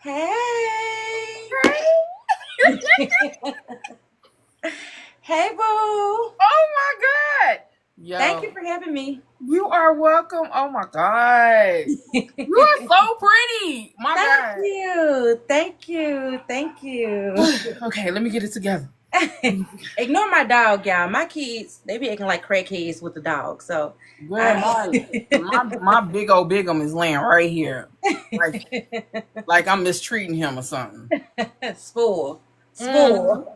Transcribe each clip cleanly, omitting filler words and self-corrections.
Hey. Hey, boo. Oh my God. Thank you Yo, for having me. you are welcome. Oh my God. You are so pretty. My Thank God. you. Thank you. Thank you. Okay, let me get it together. Ignore my dog, y'all. My kids, they be acting like crackheads with the dog. So Girl, I my big old bigum is laying right here. Like like I'm mistreating him or something. spoil. Mm. Spoil.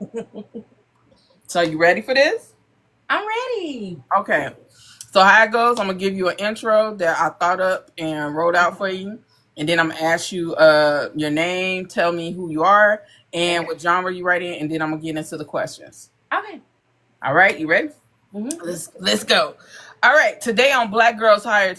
So you ready for this? I'm ready. Okay. So how it goes, I'm gonna give you an intro that I thought up and wrote out for you. And then I'm gonna ask you your name, tell me who you are, and Okay. what genre you write in, and then I'm gonna get into the questions. Okay. All right, you ready? Hmm. Let's go. All right, today on Black Girls Higher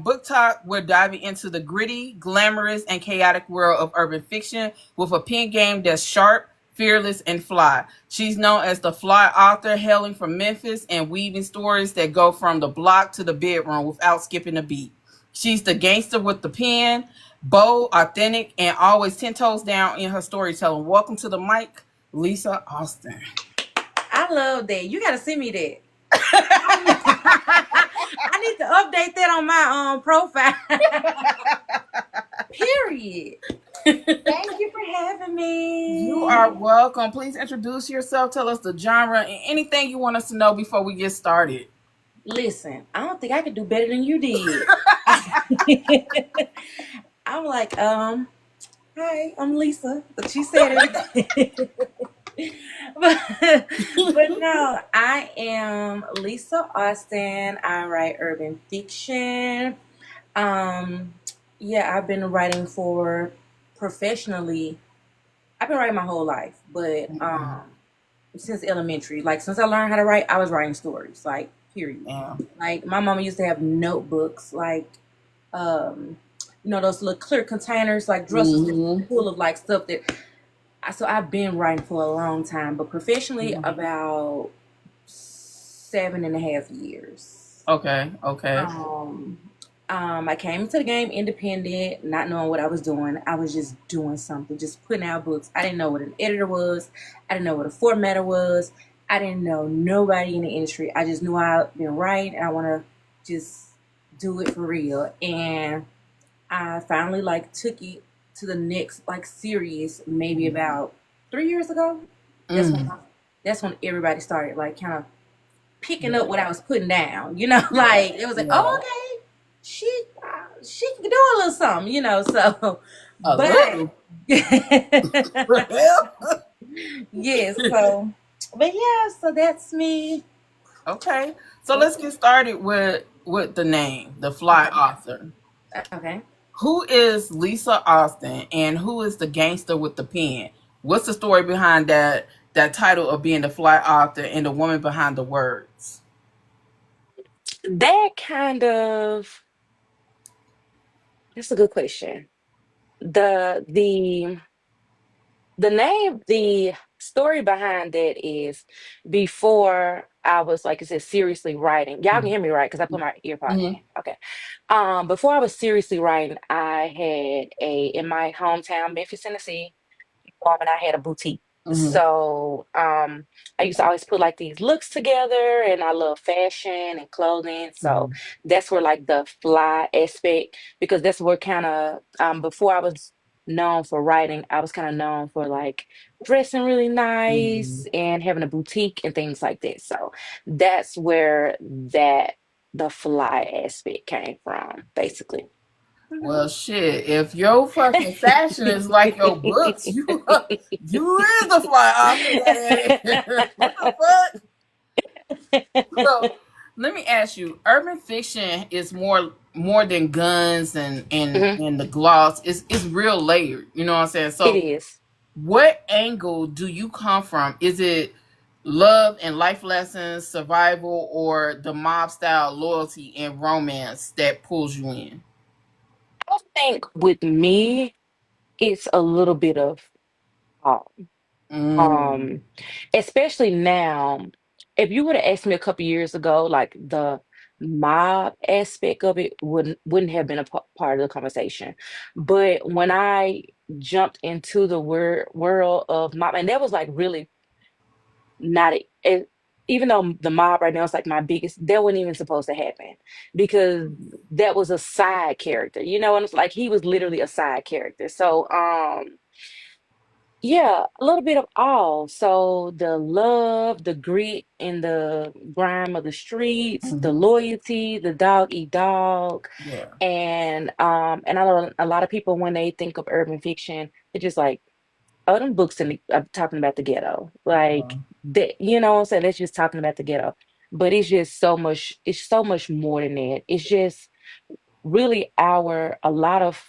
Book Talk, we're diving into the gritty, glamorous, and chaotic world of urban fiction with a pen game that's sharp, fearless, and fly. She's known as the fly author, hailing from Memphis and weaving stories that go from the block to the bedroom without skipping a beat. She's the gangster with the pen, bold, authentic, and always 10 toes down in her storytelling. Welcome to the mic, Lisa Austin. I love that. You got to send me that. I need to update that on my profile. Period. Thank you for having You me. are welcome. Please introduce yourself. Tell us the genre and anything you want us to know before we get started. Listen, I don't think I could do better than you did. I'm like, hi, I'm Lisa. She said everything. but no, I am Lisa Austin. I write urban fiction. Um, yeah, I've been writing for professionally. I've been writing my whole life, but Mhm. since elementary, like since I learned how to write, I was writing stories. Like period. Yeah. Like my mama used to have notebooks, like um, those little clear containers, like drawers Hmm. full of like stuff that. So I've been writing for a long time, but professionally about 7.5 years. Okay. Okay. Um, I came into the game independent, not knowing what I was doing. I was just doing something, just putting out books. I didn't know what an editor was. I didn't know what a formatter was. I didn't know nobody in the industry. I just knew I'd been writing and I want to just do it for real. And I finally like took it to the next like series maybe about 3 years ago. That's when Mm. that's when everybody started like kind of picking up what Yeah. I was putting down. Like it was like, oh, Yeah. okay, she can do a little something. So, A but little. Well. yes, so but yeah, so that's me. Okay. So let's get started with the name, the fly Okay, author. okay. Who is Lisa Austin and who is the gangster with the pen? What's the story behind that title of being the fly author and the woman behind the words? That kind of that's a good question. The story behind that is before I was, like I said, seriously writing. Y'all can hear me right because I put my earpod in. Mm-hmm. Okay. Before I was seriously writing, I had a in my hometown, Memphis, Tennessee. And I had a boutique. Mm-hmm. So I used to always put like these looks together, and I love fashion and clothing. So Mm-hmm. that's where like the fly aspect, because that's where kind of before I was known for writing, I was kind of known for like dressing really Mm-hmm. nice and having a boutique and things like that. So that's where that the fly aspect came from, basically. Well, shit. If your fucking fashion is like your books, you is the fly author. Goddamn. What the fuck? So let me ask you: urban fiction is more than guns Mhm. and the gloss. It's real layered. You know what I'm saying? It So, is. what angle do you come from? Is it love and life lessons, survival, or the mob style loyalty and romance that pulls you in? I think with me, it's a little bit of all. Mm. Um, Especially now, if you would have asked me a couple years ago, like mob aspect of it wouldn't have been a part of the conversation. But when I jumped into the world of mob, and that was like really not it, even though the mob right now is like my biggest, that wasn't even supposed to happen because that was a side character, you know, and it's like he was literally a side character. So yeah, a little bit of all. So the love, the grit, and the grime of the streets, the Hmm. loyalty, the dog eat dog, Yeah. and I know a lot of people when they think of urban fiction, they're just like, oh, them books and I'm talking about the ghetto, like that. You know what I'm saying? That's just talking about the ghetto, but it's just so much. It's so much more than that. It's just really a lot of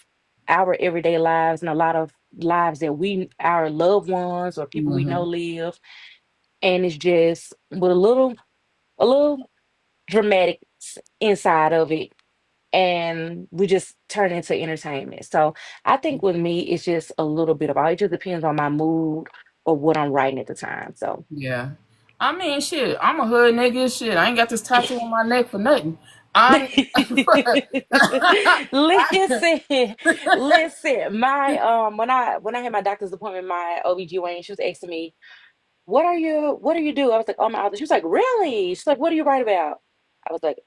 our everyday lives and a lot of lives that our loved ones or people we know Hmm. live, and it's just with a little dramatic inside of it, and we just turn into entertainment. So I think with me it's just a little bit of all. It just depends on my mood or what I'm writing at the time. So Yeah. I mean, shit, I'm a hood nigga. Shit, I ain't got this tattoo on my neck for nothing. I'm. listen, listen. My when I had my doctor's appointment, my OBGYN, she was asking me, what do you do? I was like, oh, my author. She was like, really? She's like, what do you write about? I was like,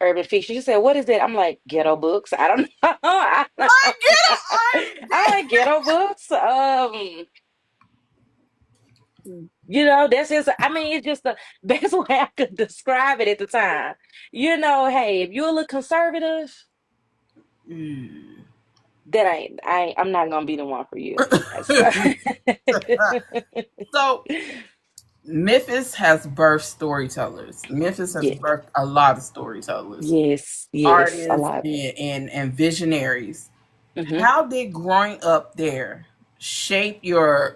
urban fiction. She said, what is that? I'm like, ghetto books. I don't know. I don't I know. I'm like, ghetto books. That's just, I mean, it's just the best way I could describe it at the time. Hey, if you're a little conservative, that I'm not gonna be the one for you. So, get it. So Memphis has birthed storytellers. Memphis has yeah, birthed a lot of storytellers, yes, yes, a artists, lot. and visionaries. Hmm. How did growing up there shape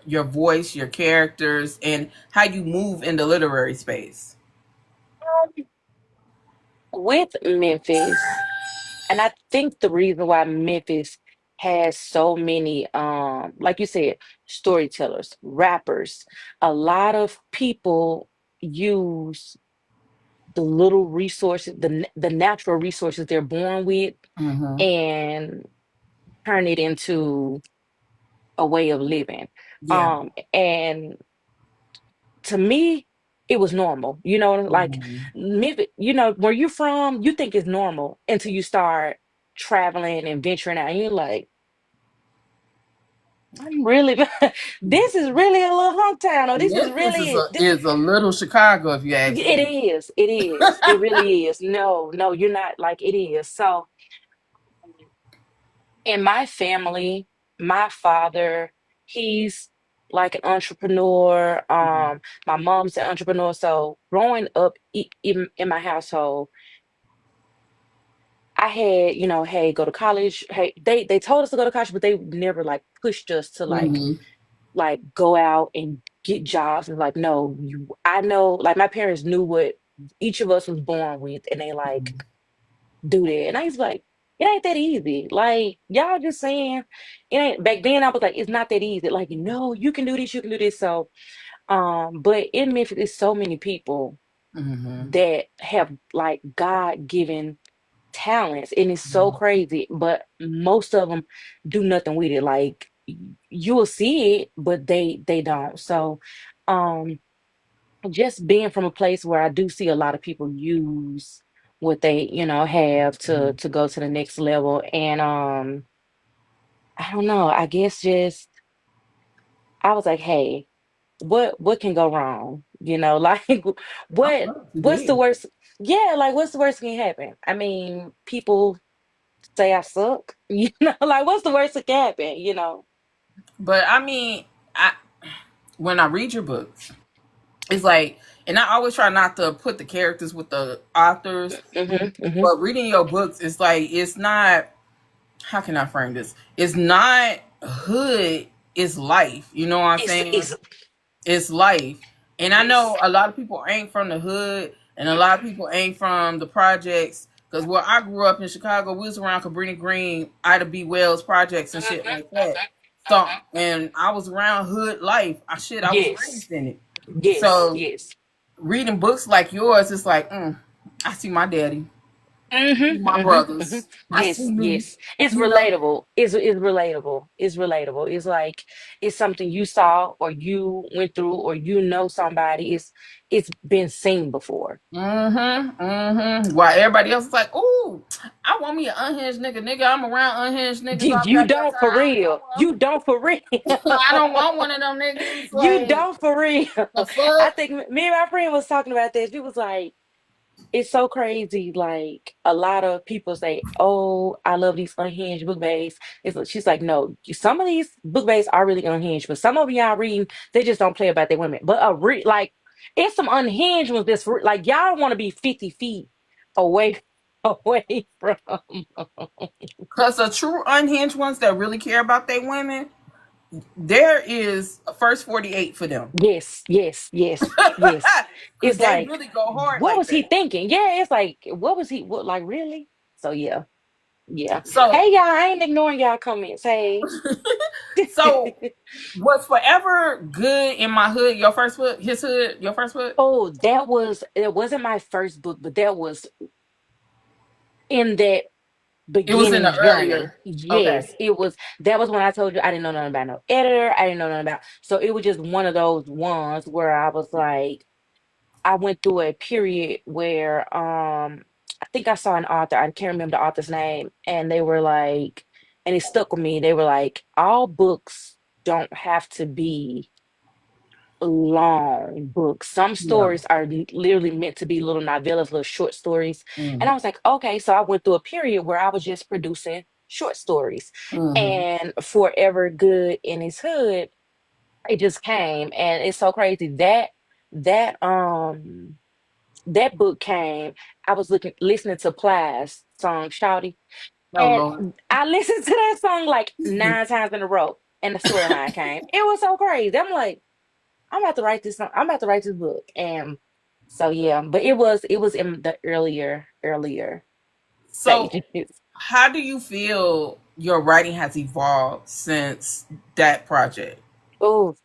your voice, your characters, and how you move in the literary space? With Memphis, and I think the reason why Memphis has so many, like you said, storytellers, rappers, a lot of people use the little resources, the natural resources they're born with, Mm-hmm. and turn it into a way of living. Yeah. And to me, it was normal. Like Mm-hmm. Memphis, where you're from, you think it's normal until you start traveling and venturing out. And you're like, I'm really, this is really a little hometown, or this is Memphis is really a this. is a little Chicago, if you ask It me. is. It is. It really is. No, no, you're not like it is. So in my family, my father, he's like an entrepreneur. My mom's an entrepreneur. So growing up in my household, I had, hey, go to college. Hey, they told us to go to college, but they never like pushed us to Mm-hmm. like go out and get jobs. And like, no, I know, like my parents knew what each of us was born with, and they like do that. And I was like, it ain't that easy. Like, y'all just saying it ain't. Back then I was like, it's not that easy. Like, no, you can do this, you can do this. So but in Memphis there's so many people Mm-hmm. that have like God-given talents, and it's so crazy, but most of them do nothing with it. Like, you will see it, but they don't. So um just being from a place where I do see a lot of people use what they have Mm-hmm. to go to the next level. And I don't know, I guess just I was like, hey, what can go wrong, like I'm what glad you what's the did. worst? Yeah, like what's the worst that can happen? I mean, people say I suck. Like what's the worst that can happen? But I mean, I when I read your books, it's like, and I always try not to put the characters with the authors, Hmm. Hmm. but reading your books, it's like it's not. How can I frame this? It's not hood. It's life. You know what I'm saying? It's It's life. And I know yes. a lot of people ain't from the hood, and a lot of people ain't from the projects. Because where I grew up in Chicago, we was around Cabrini Green, Ida B. Wells projects and Mhm, shit like mhm, that. So, mhm. and I was around hood life. I was Yes, raised in it. yes, So yes. reading books like yours, it's like, I see my daddy. See Mm-hmm, my mm-hmm, hmm. brothers. I see Yes, me. yes. It's You know. relatable. It's relatable. It's relatable. It's like it's something you saw or you went through or you know somebody. It's been seen before. Mm-hmm. Mm-hmm. While everybody else is like, ooh, I want me an unhinged nigga. Nigga, I'm around unhinged niggas all You goddamn don't for time. real. You don't for real. I don't want one of them niggas. You Like, don't for real. the I fuck? think me and my friend was talking about this. She was like, it's so crazy. Like a lot of people say, "Oh, I love these unhinged book bags." She's like, "No, some of these book bags are really unhinged, but some of y'all reading, they just don't play about their women. But like, it's some unhinged ones like y'all want to be 50 feet away, away from." Because the true unhinged ones that really care about their women, there is a first 48 for them. Yes, yes, yes, yes. Because It's they like, really go hard what like was he that. thinking? Yeah, it's like, what was he? What like really? So yeah, yeah. So, Hey y'all, I ain't ignoring y'all comments. Hey. so was Forever Good in My Hood your first book? His Hood, your first book? Oh, that was it wasn't my first book, but that was in that It was in beginning the journey. earlier. Okay. Yes, it was that was when I told you I didn't know nothing about no editor. I didn't know nothing about so it was just one of those ones where I was like, I went through a period where I think I saw an author, I can't remember the author's name, and they were like, and it stuck with me. They were like, all books don't have to be long books. Some Yeah. stories are literally meant to be little novellas, little short stories. And I Mm-hmm. was like, okay. So I went through a period where I was just producing short stories. Mm-hmm. And Forever Good in His Hood, it just came. And it's so crazy that that book came. I was listening to Plies song Shouty. Oh And Lord. I listened to that song like 9 times in a row. And the storyline came. It was so crazy. I'm like, I'm about to write this. I'm about to write this book, and so yeah. But it was in the earlier So, stages. how do you feel your writing has evolved since that project? Oh,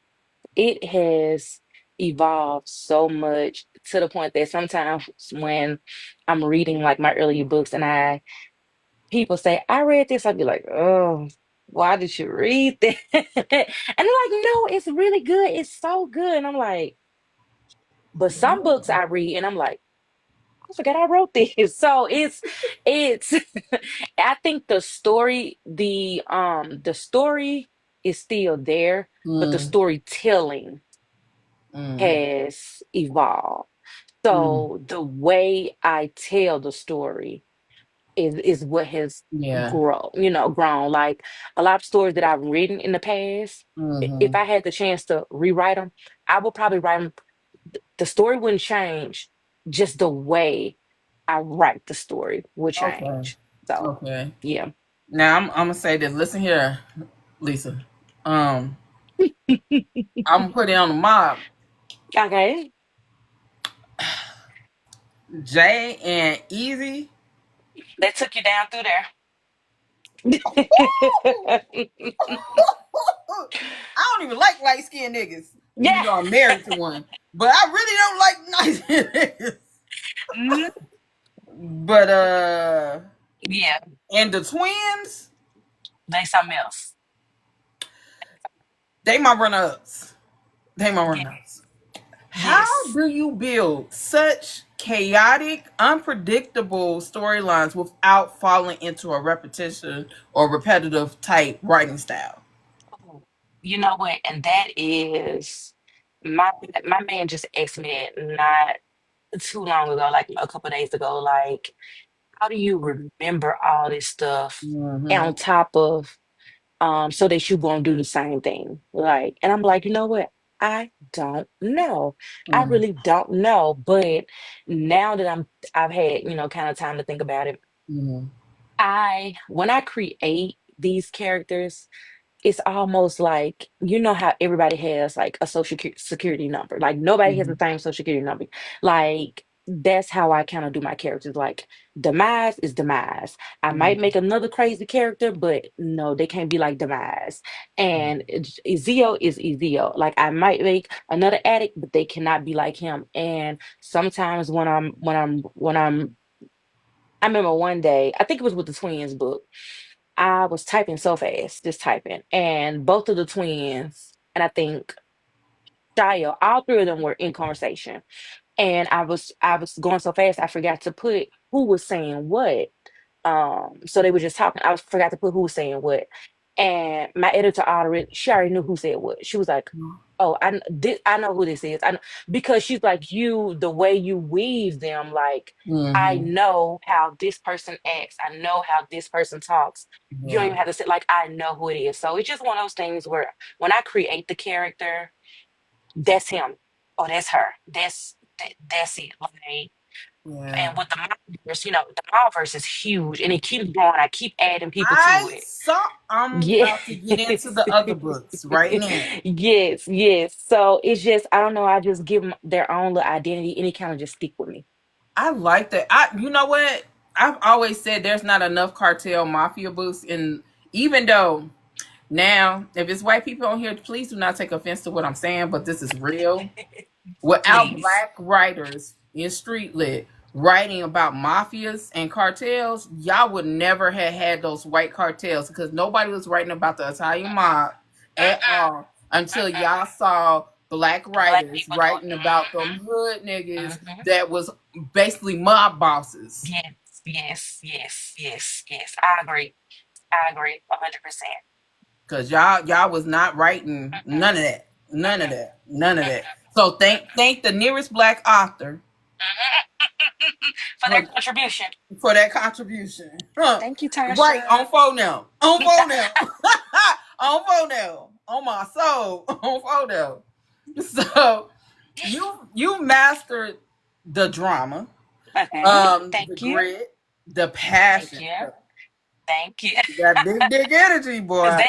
it has evolved so much to the point that sometimes when I'm reading like my earlier books and I people say I read this, I'd be like, oh. Why did you read that? And they're like, no, it's really good. It's so good. And I'm like, but some books I read and I'm like, I forgot I wrote this. So it's I think the story is still there, but the Mm, storytelling mm, has evolved. mm. So the way I tell the story is what has Yeah. grown. Like a lot of stories that I've written in the past, if Mm-hmm. I had the chance to rewrite them, I would probably write them. The story wouldn't change, just the way I write the story will Okay. change. So Okay. yeah. Now I'm gonna say this. Listen here, Lisa. Um, I'm gonna put it on the mob. Okay. Jay and Easy. They took you down through there. I don't even like light skinned niggas, even Yeah. though I'm married to one. But I really don't like nice niggas. Mhm. But Yeah. and the twins, They something else. they my run ups. They my Yeah. run ups. How Yes. do you build such chaotic, unpredictable storylines without falling into a repetition or repetitive type writing style? Oh, you know what? And that is my my man just asked me that not too long ago, like a couple days ago, like, how do you remember all this stuff Mm-hmm. on top of so that you won't do the same thing? Like, and I'm like, you know what? I don't know. I Mm-hmm. really don't know. But now that I've had, kind of time to think about it, Mm-hmm. when I create these characters, it's almost like how everybody has like a social security number. Like nobody has the same social security number. Like that's how I kind of do my characters. Like Demise is Demise. I might make another crazy character, but no, they can't be like Demise. And Ezio is Ezio. Like I might make another addict, but they cannot be like him. And sometimes I remember one day, I think it was with the twins book. I was typing so fast, just typing, and both of the twins, and I think Shia, all three of them were in conversation, and I was going so fast I forgot to put who was saying what. So they were just talking. I was forgot to put who was saying what, and my editor already she already knew who said what. She was like, "Oh, I know who this is." I know, because she's like, "You, the way you weave them, like I Mm-hmm. know how this person acts. I know how this person talks. You don't Yeah. even have to say like I know who it is." So it's just one of those things where when I create the character, that's him. Oh, that's her. That's it. Like, Yeah. and with the Mileverse, the Mileverse is huge and it keeps growing. I keep adding people to I it. saw. I'm Yeah. about to get into the other books right now. Yes, yes. So it's just, I don't know, I just give them their own little identity and it kind of just stick with me. I like that. You know what? I've always said there's not enough cartel mafia books, and even though now, if it's white people on here, please do not take offense to what I'm saying, but this is real. Without Please. black writers in street lit writing about mafias and cartels, y'all would never have had those white cartels because nobody was writing about the Italian mob at Mm-mm, all until mm-mm. y'all saw black Black writers people do writing about them it. hood niggas Mm-hmm, hmm. that was basically mob bosses. Yes, yes, yes, yes, yes. I agree. I agree 100%. Cause y'all was not writing Mm-mm, none of that. None of mm-mm, that. None of that. mm-mm, So thank the nearest black author for their for contribution. that contribution. Huh. Thank you, Right, Tasha. on phone now. On phone now. On phone now. On my soul. On phone now. So you mastered the drama, Okay. the Thank you. grit, the Thank passion. you. Thank you. That big dick energy, Because boy.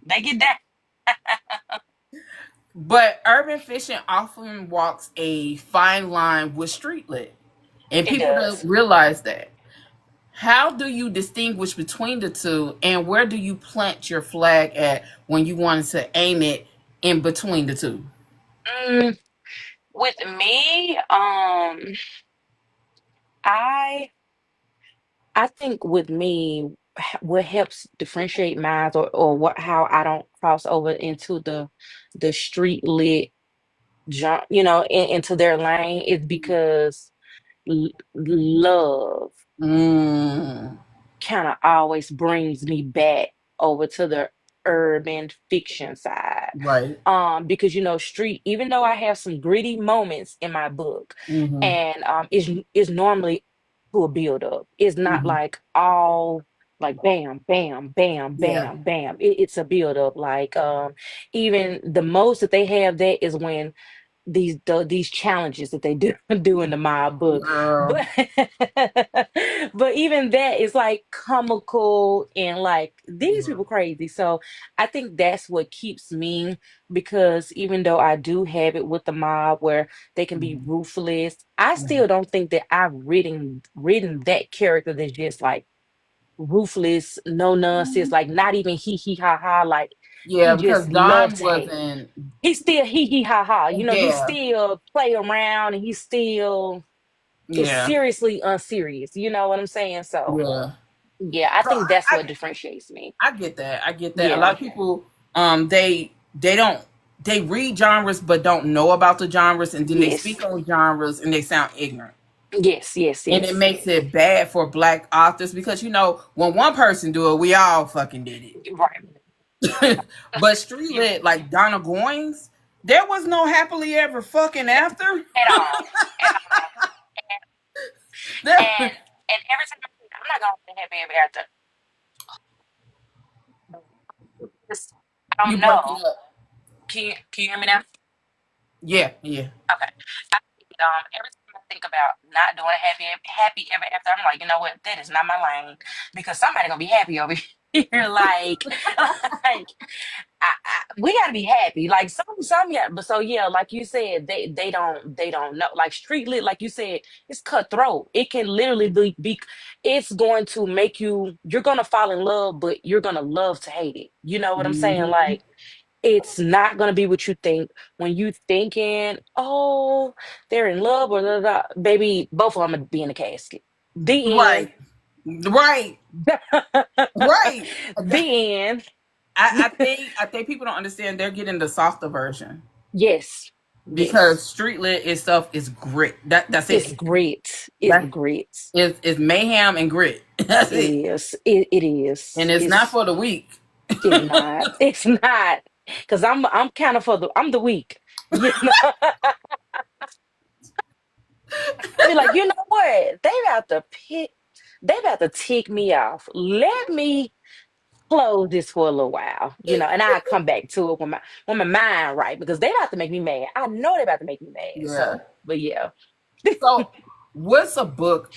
they get that. But urban fiction often walks a fine line with street lit. And It people don't does. realize that. How do you distinguish between the two, and where do you plant your flag at when you wanted to aim it in between the two? Mm, with me, I I think with me, what helps differentiate mine or what how I don't cross over into the street lit jump, into their lane is because love Mm, kind of always brings me back over to the urban fiction side. right. Because street, even though I have some gritty moments in my book, Mm-hmm. and is normally to a build up. It's not Mm-hmm. like all like bam, bam, bam, Yeah. bam, bam. It's a build up. Like even the most that they have there is when these challenges that they do do in the mob book, Girl. but but even that is like comical and like these Yeah. people crazy. So I think that's what keeps me, because even though I do have it with the mob where they can be Mm-hmm. ruthless, I Mm-hmm. still don't think that I've written that character that's just like ruthless, no nonsense, like not even he ha ha, like Yeah, he because just love Don to hate. wasn't. He still he ha ha, he Yeah. still play around and he still is Yeah. seriously unserious. You know what I'm saying? So Yeah. yeah, I So think that's what differentiates me. I get that. I get that. A lot Yeah. of people, they don't they read genres but don't know about the genres, and then they Yes. speak on genres and they sound ignorant. Yes. Yes. And it Yes. makes it bad for black authors because when one person do it, we all fucking did Right. it. But street You lit like Donna Goines, there was no happily ever fucking after. at all. At all. There, And every time I'm not gonna say happy ever after. Just, I you don't breaking know. up. Can you hear me now? Yeah, yeah. Okay. Every time I think about not doing a happy ever after, I'm like, you know what? That is not my lane because somebody gonna be happy over here. You're like we gotta be happy. Like some yeah, but so yeah, like you said, they don't know. Like street lit, like you said, it's cutthroat. It can literally it's going to make you're gonna fall in love, but you're gonna love to hate it. You know what I'm saying? Mhm. Like it's not gonna be what you think when you thinking, oh, they're in love or da, da, da. Baby, both of them gonna be in the casket. The end. Right. Right. Right. The end. I think people don't understand they're getting the softer version Yes. because Yes. street lit itself is grit. That's It's it. great. It's That great. is mayhem and grit. That's It it. is. It And is. it's not for the weak. It's not. It's not. Because I'm kind of I'm the weak. You know, I be like, you know what? They about to tick me off. Let me close this for a little while, and I come back to it when my mind right because they about to make me mad. I know they about to make me mad. Yeah. But yeah. So, what's a book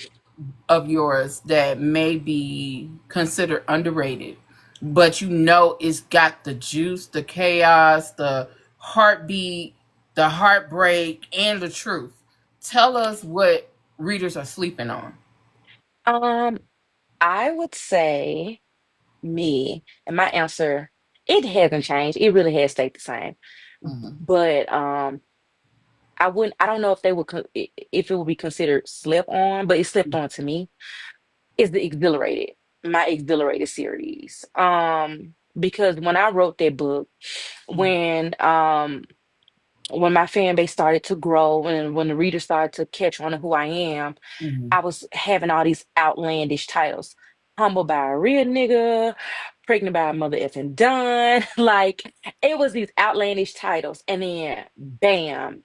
of yours that may be considered underrated, but it's got the juice, the chaos, the heartbeat, the heartbreak, and the truth? Tell us what readers are sleeping on. Um, I would say me and my answer, it hasn't changed. It really has stayed the same. Hmm. But I don't know if they would if it would be considered slip on, but it slipped on to me. Is the Exhilarated, my Exhilarated series. Because when I wrote that book, when um when my fan base started to grow and when the readers started to catch on to who I am, Hmm. I was having all these outlandish titles. Humbled by a real nigga, pregnant by a mother effing done. Like it was these outlandish titles. And then bam,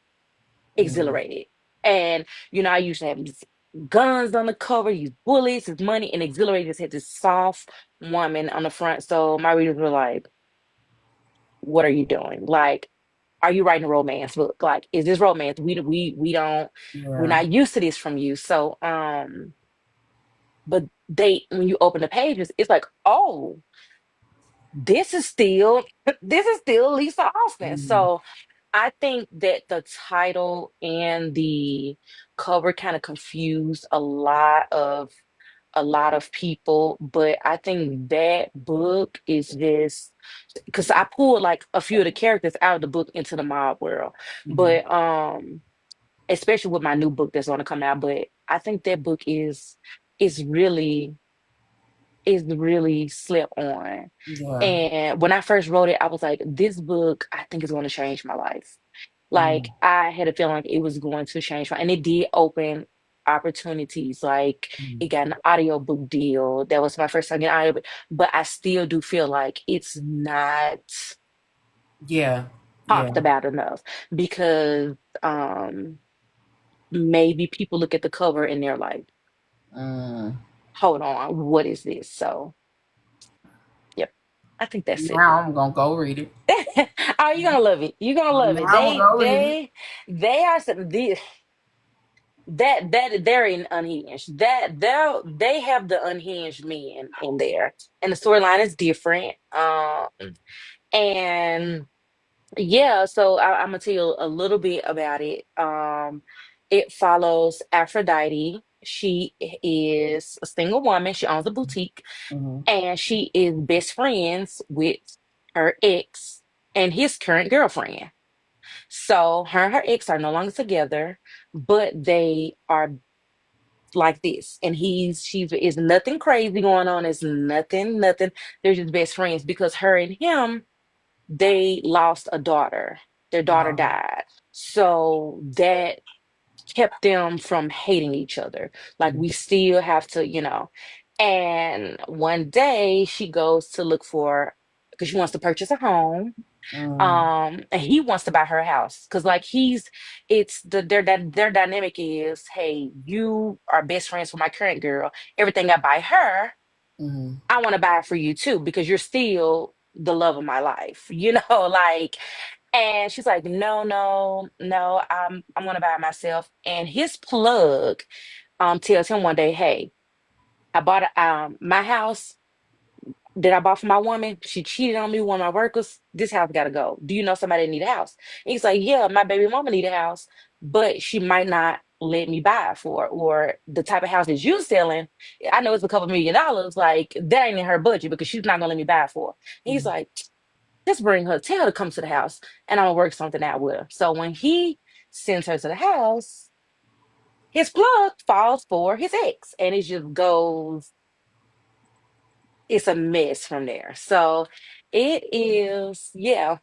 Yeah. Exhilarated. And I used to have these guns on the cover, these bullets, this money, and Exhilarated just had this soft woman on the front. So my readers were like, what are you doing? Like, are you writing a romance book? Like, is this romance? We don't we're Yeah. not used to this from you. So but when you open the pages, it's like, oh, this is still this is still Lisa Austin. Mhm. So I think that the title and the cover kind of confused a lot of people, but I think that book is just because I pulled like a few of the characters out of the book into the mob world. Mhm. But especially with my new book that's going to come out, but I think that book is really slept on. Yeah. And when I first wrote it, I was like, this book I think is going to change my life. Like Mhm. I had a feeling like it was going to change my, and it did open opportunities. Like it Mhm. got an audiobook deal. That was my first time getting audiobook, but I still do feel like it's not Yeah. Yeah. talked about enough because um maybe people look at the cover and they're like, Mm. hold on, what is this? So yep, I think that's it. Now I'm gonna go read it. Oh, you're gonna love it. You're gonna love it. Now I'm gonna go read it. They are some that they're in unhinged. They have the unhinged men in there, and the storyline is different. And yeah, so I'm gonna tell you a little bit about it. It follows Aphrodite. She is a single woman. She owns a boutique, Mhm. and she is best friends with her ex and his current girlfriend. So her and her ex are no longer together, but they are like this. And she's is nothing crazy going on. It's nothing. They're just best friends because her and him, they lost a daughter. Their daughter Uh-huh. died. So that kept them from hating each other. Like we Mhm. still have to. And one day she goes to look for because she wants to purchase a home. Mhm. And he wants to buy her a house because like it's their dynamic is, hey, you are best friends with my current girl. Everything I buy her, Mhm. I want to buy it for you too because you're still the love of my life, like. And she's like, no, no, no, I'm gonna buy it myself. And his plug tells him one day, hey, I bought my house. that I bought for my woman. She cheated on me with one of my workers. This house gotta go. Do you know somebody that need a house? And he's like, yeah, my baby mama need a house, but she might not let me buy it for her. Or the type of house that you selling, I know it's a couple $1 million. Like that ain't in her budget because she's not gonna let me buy it for her. He's like, just bring her, tell her to come to the house, and I'm gonna work something out with her. So when he sends her to the house, his plug falls for his ex, and it just goes, it's a mess from there. So it is, yeah.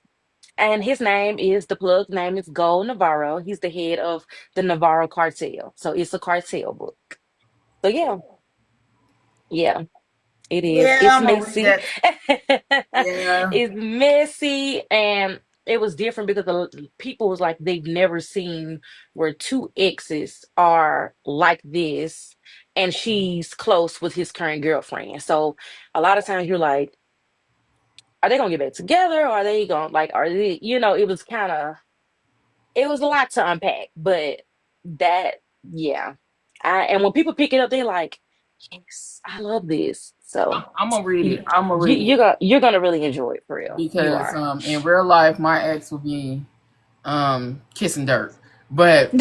And his name is, the plug's name is Gold Navarro. He's the head of the Navarro cartel. So it's a cartel book. So yeah, yeah, it is. Yeah, It's I'm gonna read messy. that. Yeah. It's messy, and it was different because the people was like they've never seen where two exes are like this, and she's close with his current girlfriend. So a lot of times you're like, are they gonna get back together? Or are they gonna like, are they, it was kind of, it was a lot to unpack, but that, yeah. And when people pick it up, they're like, yes, I love this. So I'm gonna read you, it. I'm gonna you read it you're gonna really enjoy it for real. You because are. in real life my ex will be kissing dirt. But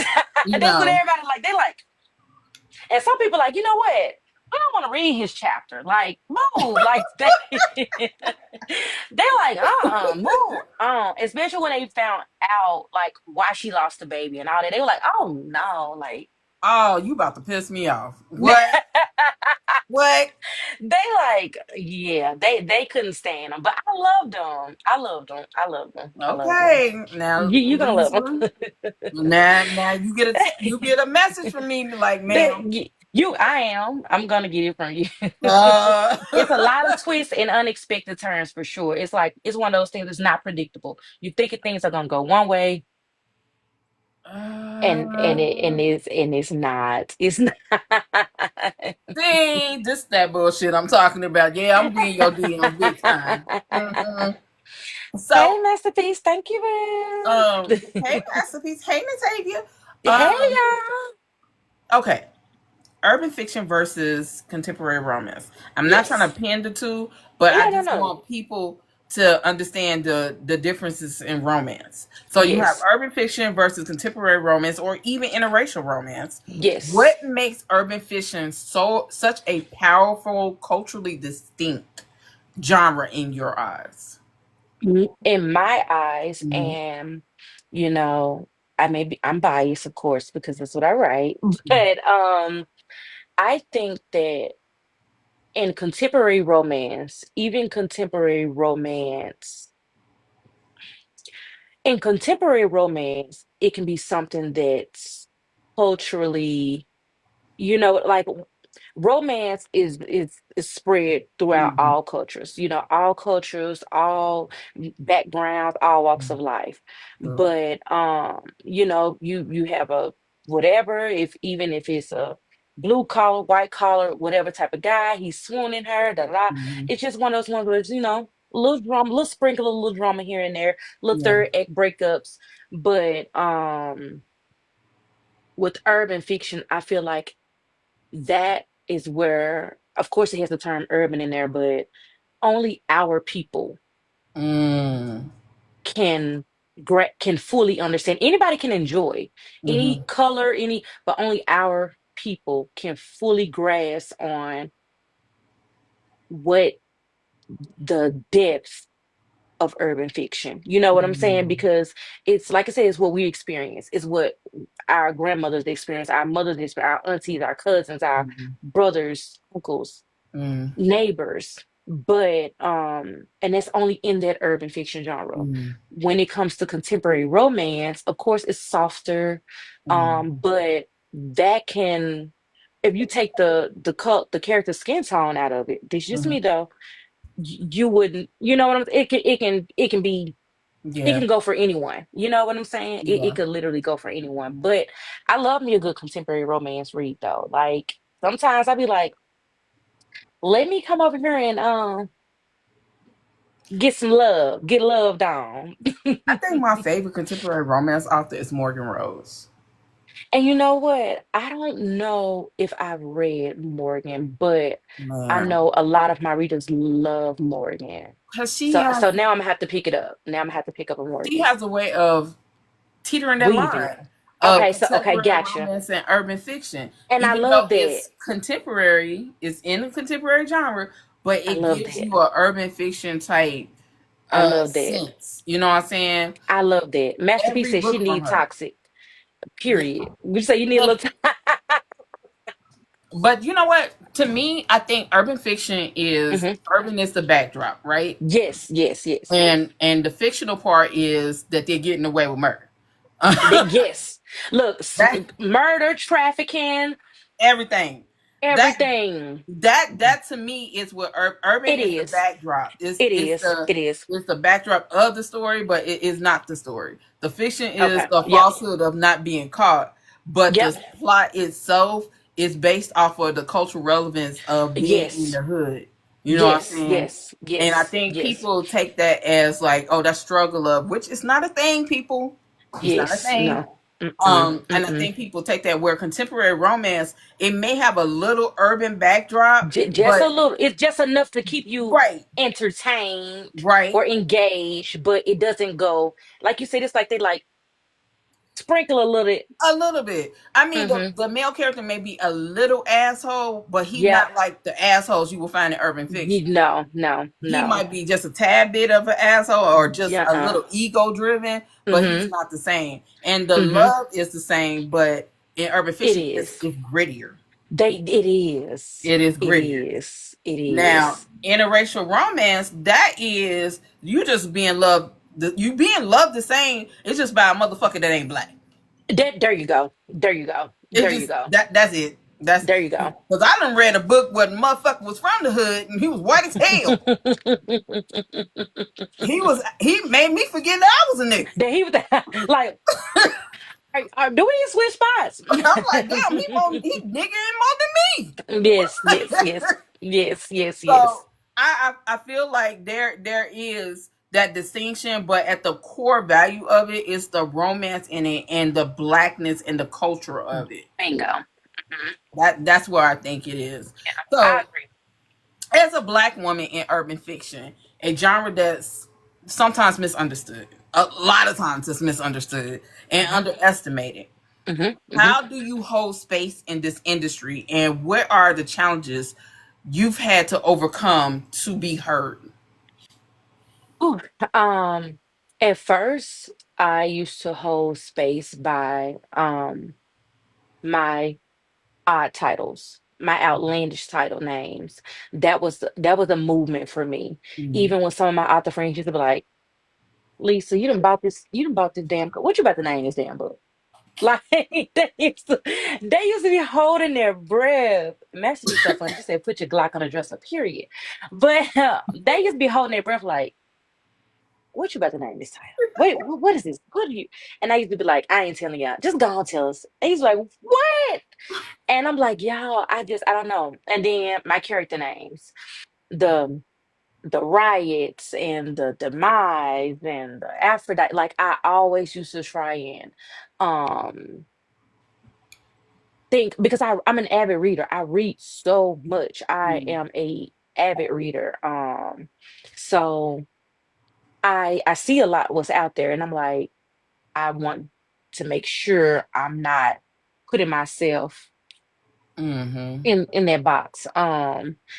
you That's what know, everybody like. They like, and some people like, you know what? I don't want to read his chapter. Like, move. Like they're like, move. Especially when they found out like why she lost the baby and all that. They were like, oh no, like oh, you about to piss me off. What? What? they like, yeah, they couldn't stand them. But I loved them. I loved them. I loved them. I loved them. Okay, now You're gonna love Lisa. them. Now you get a message from me like, ma'am. I am. I'm gonna get it from you. Uh, It's a lot of twists and unexpected turns for sure. It's like it's one of those things that's not predictable. You think things are gonna go one way, and it's not. It's not. see, this that bullshit I'm talking about. Yeah, I'm being your DM big time. hmm Hey, So, masterpiece. Thank you, man. hey, masterpiece. Hey, Natavia. Hey, Um, y'all. okay. Urban fiction versus contemporary romance. I'm not trying Yes. to pin the two, but I No, no, just no. want people to understand the differences in romance. So you have Yes. urban fiction versus contemporary romance, or even interracial romance. Yes. What makes urban fiction such a powerful, culturally distinct genre in your eyes? In my eyes, Mhm. and you know, I'm biased, of course, because that's what I write. But I think that in contemporary romance, even contemporary romance, in contemporary romance, it can be something that's culturally, like romance is spread throughout Mhm. all cultures, all cultures, all backgrounds, all walks of life. True. But you have a whatever, if even if it's a blue collar, white collar, whatever type of guy, he's swooning her, da da da. Mhm. It's just one of those ones where it's, little drama, little sprinkle, a little drama here and there, little Yeah. third act breakups. But with urban fiction, I feel like that is where, of course, it has the term urban in there, but only our people Mm. can can fully understand. Anybody can enjoy any Mhm. color, but only our people can fully grasp on what the depth of urban fiction. You know what I'm saying? Mhm. Because it's like I said, it's what we experience. It's what our grandmothers experience, our mothers experience, our aunties, our cousins, our Mhm. brothers, uncles, Mhm. neighbors. But and that's only in that urban fiction genre. Mhm. When it comes to contemporary romance, of course it's softer, Mhm. but that can, if you take the character skin tone out of it, this is just Mhm. me though, you wouldn't, you know what I'm, it Yeah. can go for anyone. You know what I'm saying? It Yeah. could literally go for anyone. But I love me a good contemporary romance read though. Like sometimes I'd be like, let me come over here and get loved on. I think my favorite contemporary romance author is Morgan Rose. And you know what? I don't know if I've read Morgan, but I Man, know a lot of my readers love Morgan. because So now I'm gonna have to pick it up. Now I'm gonna have to pick up a she Morgan. has a way of teetering that Weaving it. line of Okay, contemporary gotcha. romance and urban fiction. And I Even though love that. it's contemporary, it's in the contemporary genre, but I it love gives that. you a urban fiction type I love that. sense. You know what I'm saying? I love that. Masterpiece Every says she book from need her. toxic. Yeah. Period. You say you need a And, little but you know what? To me, I think urban fiction is hmm urban is the backdrop, right? Yes, yes, yes. And the fictional part is that they're getting away with murder. Yes. Look, That murder, trafficking, everything. That everything. that to me is what urban It is the is. backdrop. It is. It is. It's the backdrop of the story, but it is not the story. The fiction is Okay. the Yep. falsehood of not being caught, but the Yep. plot itself is based off of the cultural relevance of being in Yes. the hood. You know what I'm Yes. saying? Yes. And I Yes. think Yes. people take that as like, oh, that struggle of which is not a thing, people. It's not a Yes. thing. No. Mm-mm. And I Mm-mm. think people take that where contemporary romance, it may have a little urban backdrop, Just a but little. It's just enough to keep you right, entertained right, or engaged, but it doesn't go like you said. It's like they like sprinkle a little bit. a little bit. I mean, Mm-hmm. the male character may be a little asshole, but he's Yep. not like the assholes you will find in urban fiction. No. No. He No. might be just a tad bit of an asshole or just Yeah. a little ego driven, but he's Mm-hmm. not the same. And the Mm-hmm. love is the same, but in urban It fiction, is. it's grittier. It is. It is It grittier. is. It Now, is. interracial romance, that is you just being loved. You being loved the same. It's just by a motherfucker that ain't black. There you go. There you go. It There you just go. that's it. That's There you go. because I done read a book where the motherfucker was from the hood and he was white as hell. He made me forget that I was a nigga. That he was like, do we need to switch spots? I'm like, damn, he niggering more than me. Yes, yes, yes, yes, yes, yes. So I feel like there is that distinction, but at the core value of it is the romance in it and the blackness and the culture of it. Bingo. Mhm. That's where I think it is. Yeah, I So agree. as a black woman in urban fiction, a genre that's sometimes misunderstood, a lot of times it's misunderstood and Hmm. underestimated. Hmm. Hmm. How do you hold space in this industry, and what are the challenges you've had to overcome to be heard? Ooh, um, at first, I used to hold space by my odd titles, my outlandish title names. That was a movement for me. Mm. Even when some of my author friends used to be like, "Lisa, you done bought this damn book. What you about to name this damn book?" Like they used to be holding their breath. Master be so funny. She said, "Put your Glock on the dresser." Period. But they used to be holding their breath, like, "What you about to name this title? Wait, what is this? What are you?" And I used to be like, "I ain't telling y'all. Just go and tell us." And he's like, "What?" And I'm like, "Y'all, I don't know." And then my character names, the the riots and the demise and the Aphrodite. Like I always used to try and um think because I'm an avid reader. I read so much. I Mm. am a avid reader. So I see a lot what's out there and I'm like, I want to make sure I'm not putting myself Mm-hmm. in that box.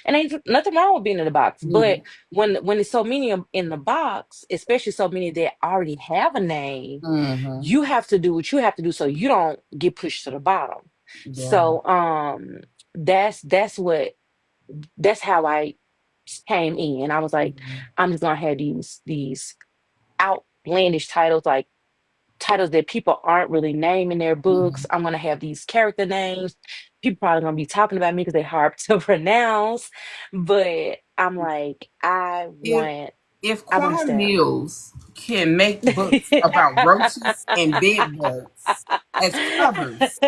And ain't nothing wrong with being in the box, but Mm-hmm. when it's so many in the box, especially so many that already have a name, Mm-hmm. you have to do what you have to do so you don't get pushed to the bottom. Yeah. So that's what that's how I came in. I was like, Mm-hmm. I'm just gonna have these outlandish titles, like titles that people aren't really naming their books. Mm-hmm. I'm gonna have these character names. People probably gonna be talking about me because they're hard to pronounce. But I'm like, If I want to Quan stand Mills can make books about roaches and bed bugs as covers,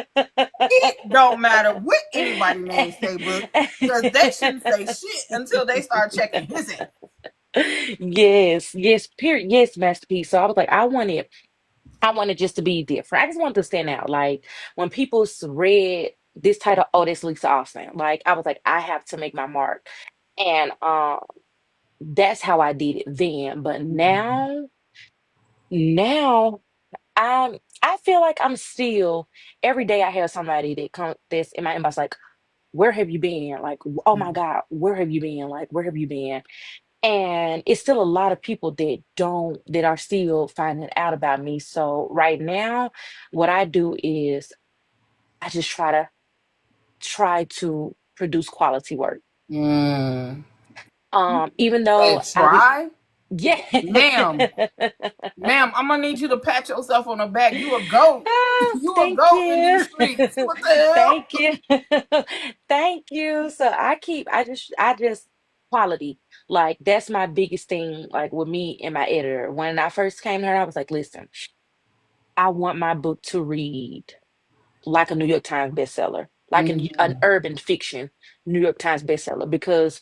it don't matter what anybody names they book because they shouldn't say shit until they start checking his ass. Yes, yes, period. Yes, masterpiece. So I was like, I wanted. I wanted just to be different. I just wanted to stand out. Like when people read this title, oh, this Lisa Austin. Like I was like, I have to make my mark. And that's how I did it then. But now I feel like I'm still every day I have somebody that come that's in my inbox like, where have you been? Like, oh my God, where have you been? Like, where have you been? And it's still a lot of people that are still finding out about me. So right now, what I do is I just try to produce quality work. Mm. Even Say though I be try, yeah. ma'am. Ma'am, I'm gonna need you to pat yourself on the back. You a goat. Ah, You a thank goat in you. these streets. What the hell? Thank you. Thank you. So I just quality. Like that's my biggest thing, like with me and my editor. When I first came here, I was like, listen, I want my book to read like a New York Times bestseller, like an Mm-hmm. urban fiction New York Times bestseller, because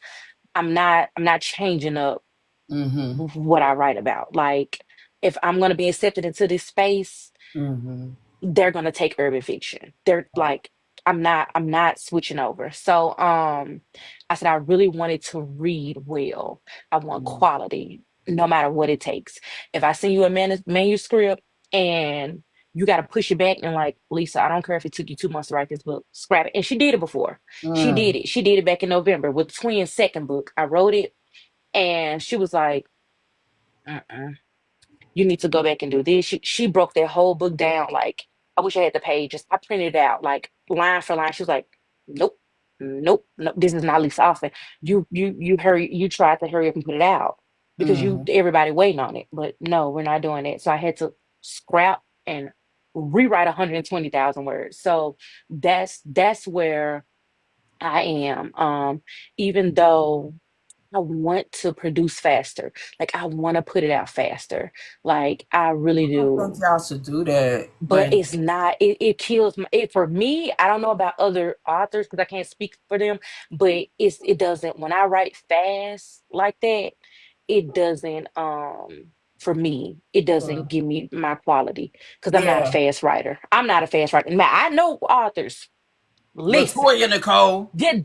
I'm not changing up Mm-hmm. what I write about. Like if I'm gonna be accepted into this space, Mm-hmm. they're gonna take urban fiction. They're like, I'm not switching over. So I said I really wanted to read well. I want quality, no matter what it takes. If I send you a manuscript and you got to push it back and like, Lisa, I don't care if it took you 2 months to write this book, scrap it. And she did it before. She did Mm-hmm. it. She did it back in November with the twin second book. I wrote it and she was like, "Mm-mm, you need to go back and do this." She broke that whole book down. Like, I wish I had the pages. I printed it out like line for line. She was like, nope, nope, nope. This is not Lisa Austin. You hurry. You tried to hurry up and put it out because you Mm-hmm. everybody waiting on it. But no, we're not doing it. So I had to scrap and rewrite 120,000 words. So that's where I am. Even though I want to produce faster. Like I want to put it out faster. Like I really I don't think do. y'all should do that. But Like, it's not, it kills it for me. I don't know about other authors because I can't speak for them, but it doesn't when I write fast like that, it doesn't for me, it doesn't give me my quality because I'm not a yeah, fast writer. I'm not a fast writer. Man, I know authors. Listen. Latoya Nicole, Yeah,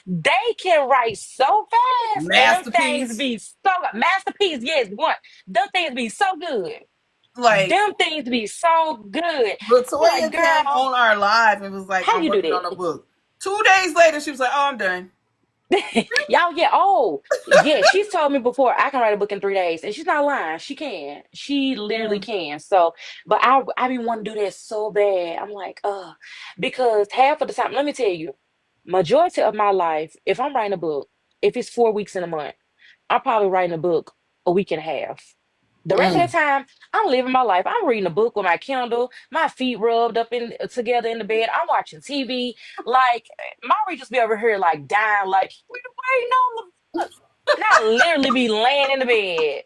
they can write so fast, and them things masterpiece. be so masterpiece. Yes, one. Them things be so good. Like, Them things be so good. I'm like, Latoya came girl, on our live and was like, how "I'm you do working on a book." 2 days later, she was like, "Oh, I'm done." that? Y'all, yeah. Oh, yeah. She's told me before I can write a book in 3 days, and she's not lying. She can. She literally Yeah. can. So, but I be wanting to do that so bad. I'm like, because half of the time, let me tell you, majority of my life, if I'm writing a book, if it's 4 weeks in a month, I'm probably writing a book a week and a half. The rest of the Mm. time, I'm living my life. I'm reading a book with my Kindle, my feet rubbed up in together in the bed. I'm watching TV. Like Maury just be over here like dying, like we waiting on the book. And I literally be laying in the bed.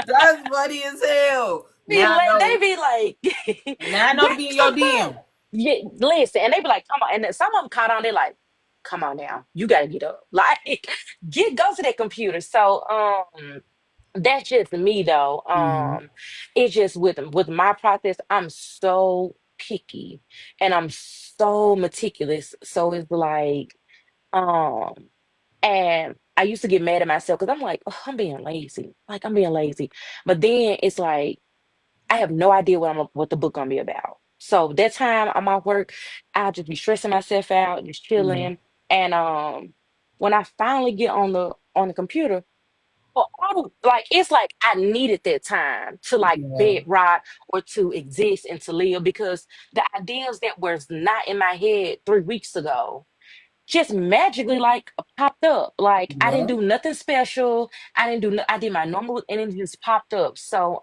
That's funny as hell. They be like, Now I know to wait be in your the book. DM. Yeah, listen, and they be like, come on. And then some of them caught on, they like, come on now, you gotta get up. Like, go to that computer. So that's just me though. Mm-hmm. It's just with my process, I'm so picky and I'm so meticulous. So it's like, um, and I used to get mad at myself because I'm like, oh, I'm being lazy. Like I'm being lazy. But then it's like I have no idea what the book gonna be about. So that time I'm at work, I'll just be stressing myself out, just Mm-hmm. chilling. And when I finally get on the computer, well, like it's like I needed that time to like Yeah. bedrock or to exist and to live because the ideas that was not in my head 3 weeks ago just magically like popped up. Like I didn't Yeah. do nothing special. I didn't do. I did my normal, and it just popped up. So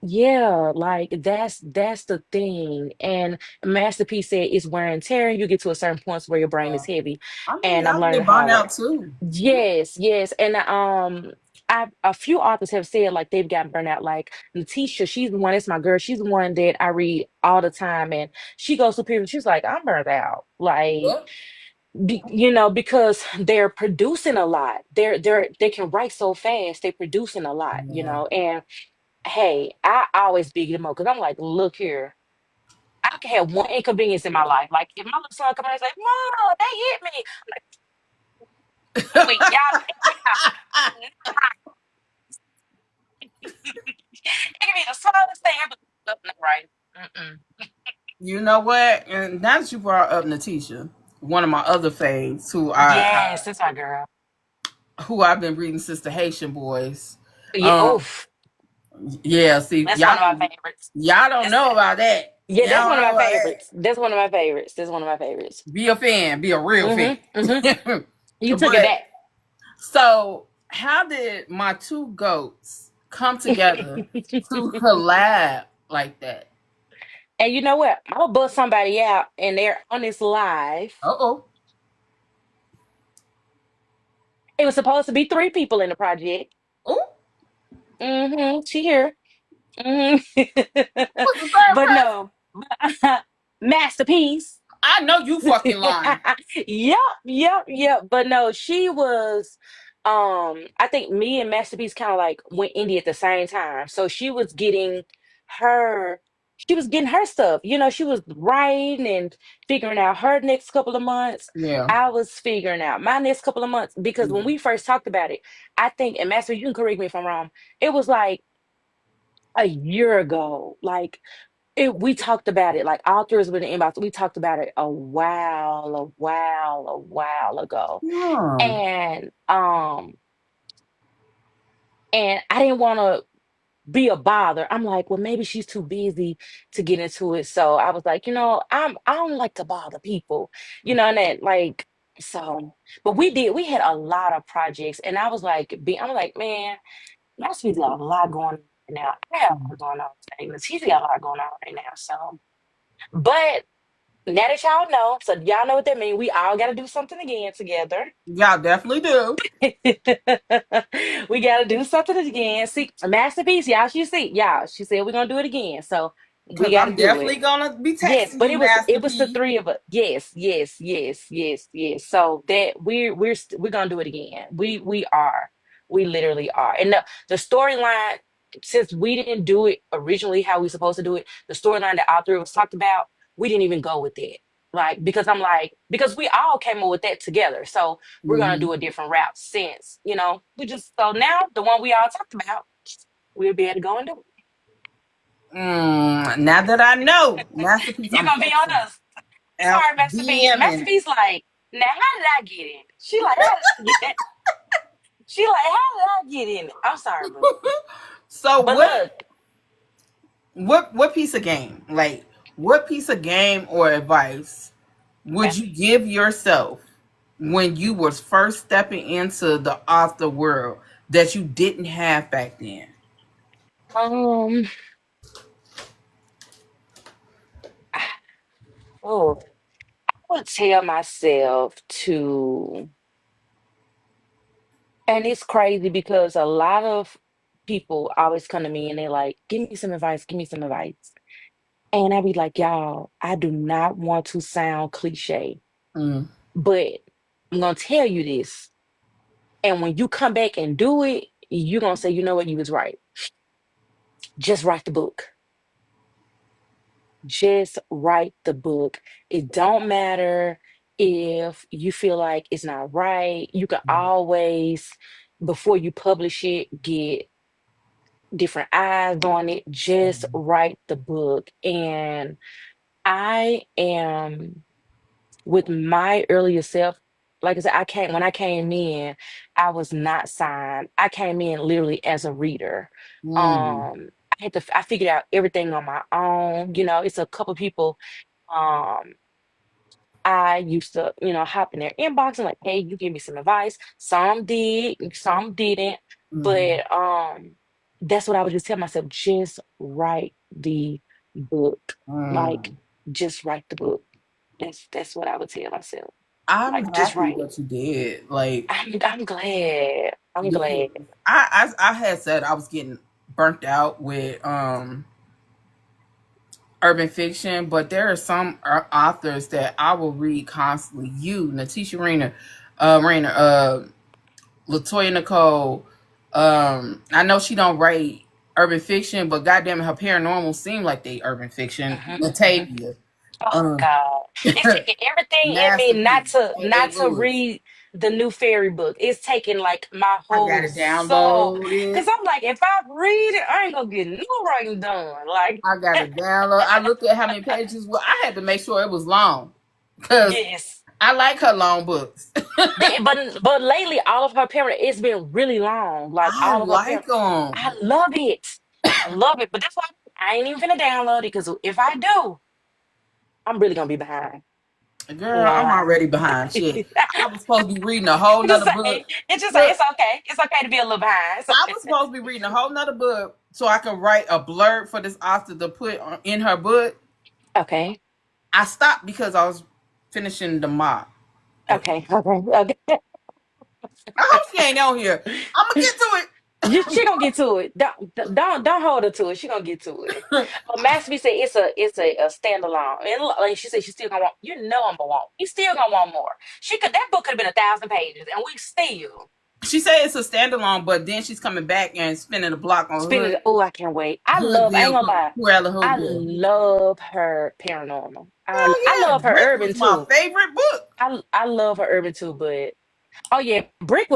yeah, like that's the thing. And Masterpiece said it's wear and tear. You get to a certain point where your brain is heavy, I mean, and I'm y'all learning get burnt how. out too. Yes, yes. And I a few authors have said like they've gotten burnt out. Like Letitia, she's the one, that's my girl. She's the one that I read all the time. And she goes to people, she's like, I'm burnt out. Like, Yep. because they're producing a lot. They can write so fast, they're producing a lot, Yeah. and hey, I always big them up because I'm like, look here. I can have one inconvenience in my life. Like if my little son come out and say, "Mom, they hit me," I'm like, wait, y'all, it can be the smallest thing. I'm like, "No, right? Mm-mm. You know what? And now that you brought up Natisha, one of my other faves, Yes, that's my girl. who I've been reading since the Haitian Boys. Yeah, Um, oof, yeah, see, that's one of my favorites. y'all don't That's know about that. yeah, Y'all that's don't one of know my about that. favorites. That's one of my favorites. That's one of my favorites. Be a fan, be a real fan. Mm-hmm. Mm-hmm. You took it But back. so, how did my two goats come together to collab like that? And you know what? I'm gonna bust somebody out, and they're on this live. Uh oh. It was supposed to be three people in the project. Oh, Mm-hmm. She here. Mm-hmm. what's the third But person? no, masterpiece. I know you fucking lying. Yep, yep. But no, she was I think me and Masterpiece kind of like went indie at the same time. So her she was getting her stuff. You know, she was writing and figuring out her next couple of months. Yeah. I was figuring out my next couple of months because when we first talked about it, I think, and Master, you can correct me if I'm wrong, it was like a year ago. Like we talked about it, like all three of us were in the inbox. We talked about it a while ago. Hmm. And I didn't want to be a bother. I'm like, well, maybe she's too busy to get into it. So I was like, I don't like to bother people, and that like so but we had a lot of projects and I was like, I'm like, man, Masterpiece got a lot going on right now. I have a lot going on today. He's got a lot going on right now. So but now that y'all know, so y'all know what that means. We all got to do something again together. Y'all definitely do. We got to do something again. See, masterpiece, y'all. She said we're gonna do it again. So we Cause got to I'm do definitely it. gonna be Yes, texting but you, it was the Masterpiece. three of us. Yes. So that we're gonna do it again. We literally are. And the storyline, since we didn't do it originally how we supposed to do it, the storyline that all three of us talked about, we didn't even go with it. Like because I'm like because we all came up with that together. So we're gonna Hmm. do a different route since we just so now the one we all talked about, we'll be able to go and do it. Now that I know, Masterpiece, You're I'm gonna be on texting. us. I'm Sorry, Masterpiece. DMing. Masterpiece, like, now how did I get in? She like, how did I get in? She like, how did I get in? I'm sorry, boo. So But look, what piece of game? Like what piece of game or advice would okay. you give yourself when you was first stepping into the author world that you didn't have back then? Um, oh, I would tell myself to, and it's crazy because a lot of people always come to me and they're like, give me some advice, give me some advice. And I be like, y'all, I do not want to sound cliche, Mm, but I'm gonna tell you this. And when you come back and do it, you're gonna say, you know what, you was right. Just write the book. Just write the book. It don't matter if you feel like it's not right. You can always, before you publish it, get different eyes on it. Just write the book. And I am with my earlier self, like I said, when I came in, I was not signed. I came in literally as a reader. mm, I figured out everything on my own. It's a couple people um I used to, hop in their inbox and like, hey, you give me some advice. Some did, some didn't. mm, But that's what I would just tell myself, just write the book. Like, mm. just write the book. That's what I would tell myself. I'm Like, just happy write it. that you did. Like, I'm glad. I'm because glad. I had said I was getting burnt out with urban fiction, but there are some authors that I will read constantly. You, Natisha Rayner, Latoya Nicole. I know she don't write. urban fiction, but goddamn it, her paranormal seem like they urban fiction. Hmm. Latavia, Oh uh, God. It's taking everything in me masterpiece. A. not to Lewis. read the new fairy book. It's taking like my I whole gotta soul. download Cause it. I'm like, if I read it, I ain't gonna get no writing done. Like, I gotta download. I looked at how many pages. Well, I had to make sure it was long because yes. I like her long books. But lately all of her parent it's been really long. Like I all of her like parent I them, love it. I love it. But that's why I ain't even gonna download it because if I do, I'm really gonna be behind. girl. I'm Like already behind shit. I was supposed to be reading a whole just nother say, book. it's just say Look, it's okay. It's okay to be a little behind. I was supposed to be reading a whole nother book so I could write a blurb for this author to put in her book. Okay. I stopped because I was finishing the mob. But Okay. Okay. Okay. I hope she ain't on here. I'm gonna get to She gonna get to it. Don't hold her to it. She gonna get to it. it. But Masterpiece said it's a standalone, and like she said, she still gonna want. You know, I'm gonna want. You still gonna want more. She could. That book could have been 1,000 pages, and we still She said it's a standalone, but then she's coming back and spinning the block on spend Hood it. Oh, I can't wait. I ain't Hoodville, gonna lie. Cruella I Hoodville. love her paranormal. Hell I yeah, love her Brick urban was my too. favorite book. I love her urban too, but oh yeah, Brick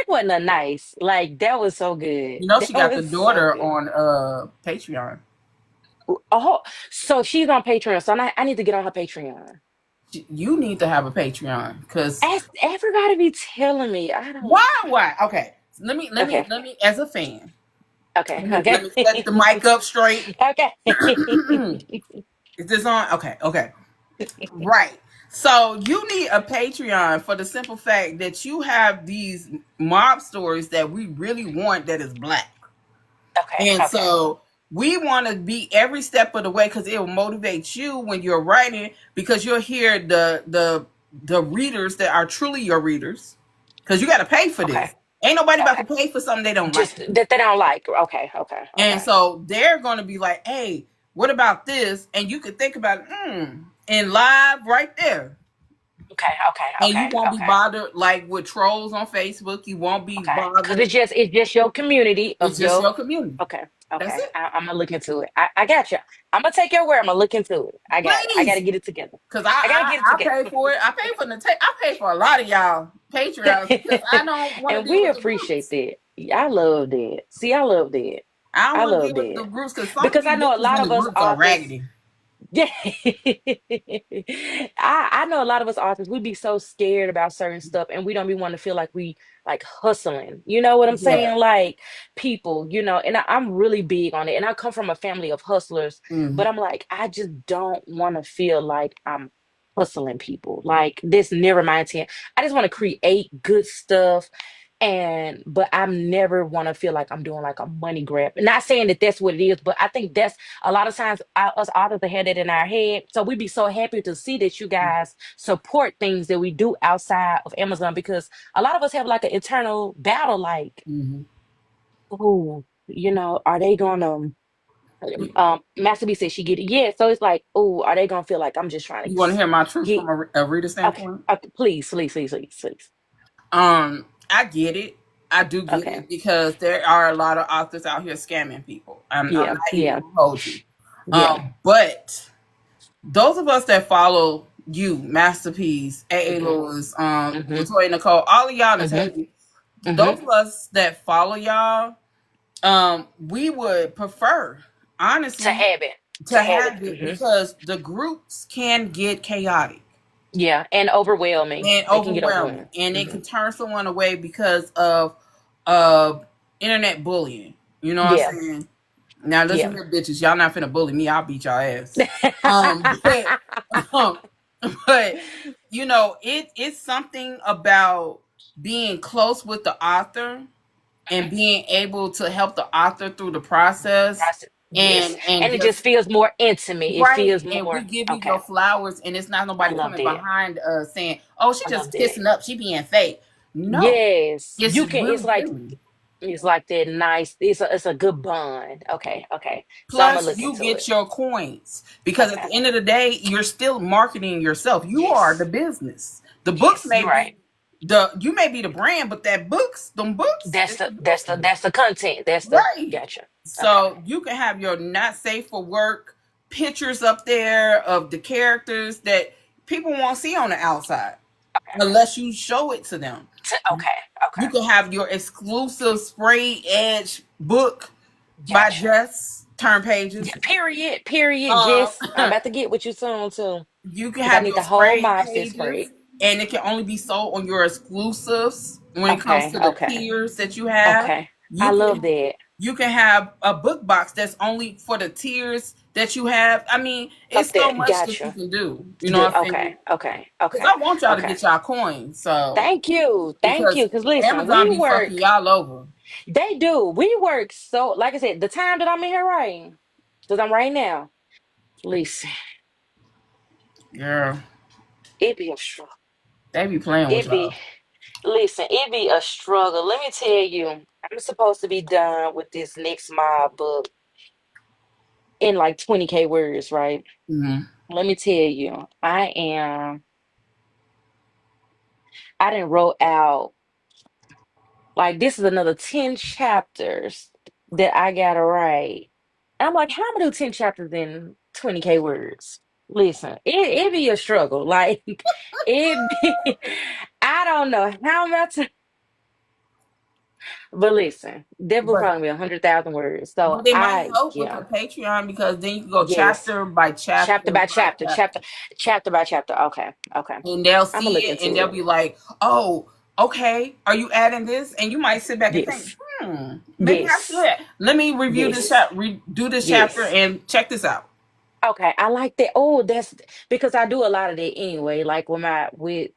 wasn't a nice. Like that was so good. You know That she got the was so daughter good. on Patreon. Oh, so she's on Patreon. So I need to get on her Patreon. You need to have a Patreon because As everybody be telling me, I don't. why? Okay, so Okay, let me as a fan. okay, Let me set the mic up straight. okay, Is this on? Okay, okay. Right. So you need a Patreon for the simple fact that you have these mob stories that we really want that is black. okay, And okay, so we want to be every step of the way because it will motivate you when you're writing because you'll hear the readers that are truly your readers because you got to pay for okay, this. Ain't nobody about okay. to pay for something they don't like. Just that they don't like. Okay, okay, And okay, so they're going to be like, hey, what about this? And you could think about it and live right there. okay, okay, And you okay, won't be okay, bothered like with trolls on Facebook. You won't be okay. Because bothered. it's just your community It's of just your. your community. Okay, That's okay. it. I'm gonna look into it. I got you. I'm gonna take your word. I'm gonna look into it. I got it. I gotta Please. get it together. Cause I gotta get it I pay for it. I pay for I pay for a lot of y'all Patreons because I don't want to And deal we with the appreciate groups. that. I love that. See, I love that. I don't I want to love deal with the that. groups because some of Because I these know a bitches lot in of the us groups are authors, raggedy. yeah. I know a lot of us authors, we be so scared about certain stuff and we don't be want to feel like we like hustling. You know what I'm Yeah. saying? Like people, and I'm really big on it. And I come from a family of hustlers, but Mm-hmm. I'm like, I just don't want to feel like I'm hustling people. Like this never my intent. I just want to create good stuff but I'm never want to feel like I'm doing like a money grab. Not saying that that's what it is, but I think that's a lot of times us authors have that in our head. So we'd be so happy to see that you guys support things that we do outside of Amazon because a lot of us have like an internal battle, like, Mm-hmm. oh, are they gonna Master B said she get it. Yeah, so it's like, oh, are they gonna feel like I'm just trying to You want to hear my truth get from a reader okay, standpoint? okay, please, please, please, please, please. I get it. I do get Okay. it because there are a lot of authors out here scamming people. I'm Yeah, not even yeah, gonna hold you. yeah. But those of us that follow you, Masterpiece, A. Hmm. Lewis, Hmm. Latoya Nicole, all of y'all, Hmm. Natalia, those Hmm. of us that follow y'all, we would prefer, To honestly, have it. To to have have it. it Hmm. because the groups can get chaotic Yeah, and overwhelming. and They can get overwhelming, overwhelming. and it Hmm. can turn someone away because of uh, internet bullying. You know what Yeah, I'm saying? Now listen yeah. here, bitches. Y'all not finna bully me. I'll beat y'all ass. But um, but it's something about being close with the author and being able to help the author through the process Process. Yes, and and it just just feels more intimate. It right, feels and we more give you okay. your flowers, and it's not I nobody love coming that. behind us saying, "Oh, she I love just that. kissing up, she being fake." No, Yes, it's you can. really feeling. It's like that nice. It's a good bond. Okay, okay. So I'm gonna Plus, look you into get it. your coins because at Okay. the end of the day, you're still marketing yourself. You are the Yes. business. The books Yes. may You're right. be you may be the brand, but them books, That's it's the the that's the business, that's the content. That's the right? gotcha. Okay. So you can have your not safe for work pictures up there of the characters that people won't see on the outside unless you show it to them. Okay. You Okay. can have your exclusive spray edge book by Gotcha. Jess turn Yeah, pages. period. Period. Um, Jess, I'm about to get with you soon too, you can because I have need your the whole spray mob set pages, spread. and it can only be sold on your exclusives when it comes Okay. to the Okay. tiers that you have. Okay. I You love can that. you can have a book box that's only for the tiers that you have. I mean, Up it's so there. much that you Gotcha. can do. You know what I'm saying? Okay. Okay. Because Okay. I want y'all to Okay. get y'all coins. So Thank you. Thank you. because Because listen, Amazon we be fucking work, y'all over. they do. We work so, like I said, the time that I'm in here writing, because I'm right now, listen, Yeah, it be a struggle. they be playing with It be, y'all. listen, it be a struggle. Let me tell you, I'm supposed to be done with this next mob book in like 20K words, right? Hmm. Let me tell you, I didn't wrote out, like, this is another 10 chapters that I gotta write. And I'm like, how am I gonna do 10 chapters in 20K words? Listen, it be a struggle. Like, it be, I don't know how much, but listen, that will But probably be 100,000 words. So they might help with yeah, the Patreon because then you can go yes, chapter by chapter chapter by by chapter, chapter. chapter by chapter. Okay, okay. And they'll I'm gonna see look it and they'll into it. be like, "Oh, okay, are you adding this?" And you might sit back and think, Yes, maybe I yes, should. Let me review this yes, chapter, do this chapter, yes. and check this out." Okay, I like that. Oh, that's because I do a lot of that anyway. Like with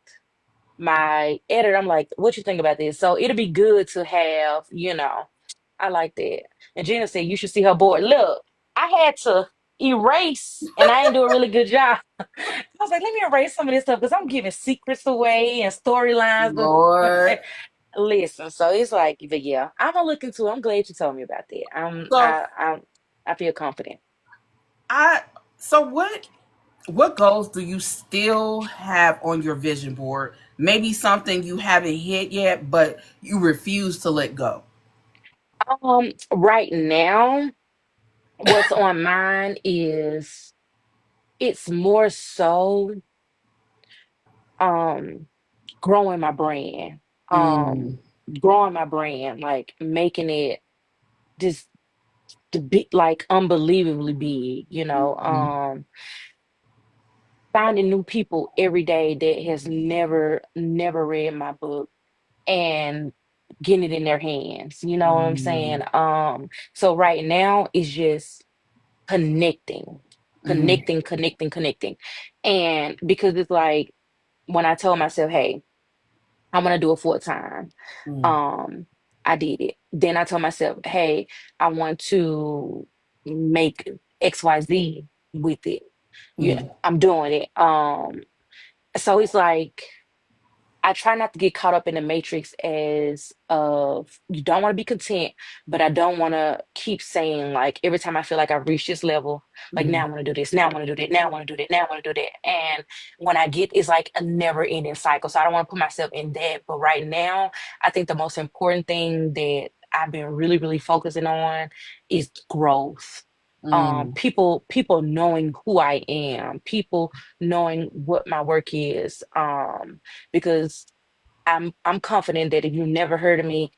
my editor, I'm like, what you think about this? So it'll be good to have, I like that. And Gina said you should see her board. Look, I had to erase and I ain't do a really good job. I was like, let me erase some of this stuff because I'm giving secrets away and storylines. Lord. Listen, so it's like, but yeah, I'm gonna look into it. I'm glad you told me about that. So I feel confident. I so what goals do you still have on your vision board? Maybe something you haven't hit yet, but you refuse to let go. Right now, what's on mine is it's more so um growing my brand. Um Mm, growing my brand, like making it just the big, like unbelievably big, mm, finding new people every day that has never read my book and getting it in their hands. You know what I'm saying? mm, So right now it's just connecting, mm, connecting. And because it's like when I told myself, hey, I'm gonna do it full time, mm, um, I did it. Then I told myself, hey, I want to make XYZ with it. Yeah, mm, I'm doing it. So it's like I try not to get caught up in the matrix as of you don't want to be content, but I don't want to keep saying like every time I feel like I've reached this level, like now mm, I want to do this, now I want to do that, now I want to do that, now I want to do that. And when I get, it's like a never ending cycle. So I don't want to put myself in that. But right now, I think the most important thing that I've been really focusing on is growth. mm, People knowing who I am, people knowing what my work is. Because I'm confident that if you never heard of me,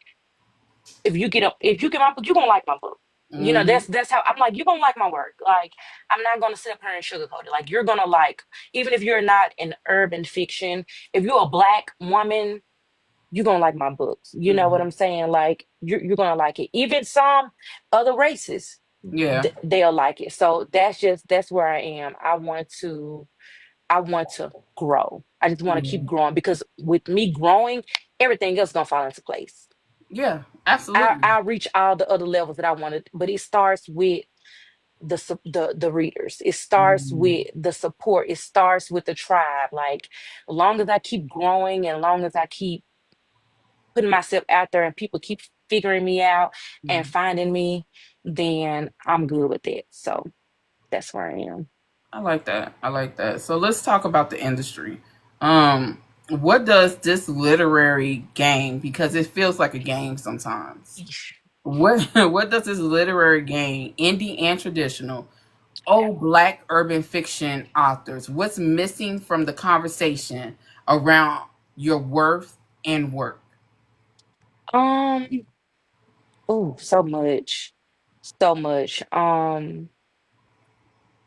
if you get my book, you're gonna like my book. mm, That's how I'm like, you're gonna like my work. Like I'm not gonna sit up here and sugarcoat it. Like you're gonna like, even if you're not in urban fiction, if you're a black woman, you're gonna like my books. You know what mm. I'm saying? Like you're gonna like it. Even some other races, Yeah. they'll like it. So that's where I am. I want to grow. I just want to Yeah. keep growing because with me growing, everything else gonna fall into place. Yeah. I Absolutely. I'll reach all the other levels that I wanted, but it starts with the readers. It starts Mm, with the support. It starts with the tribe. Like, as long as I keep growing and long as I keep putting myself out there and people keep figuring me out and mm. finding me, then I'm good with it. So that's where I am. I like that. I like that. So let's talk about the industry. What does this literary game, because it feels like a game sometimes. What what does this literary game, indie and traditional, owe Black urban fiction authors? What's missing from the conversation around your worth and work? Um, oh, so much. So much.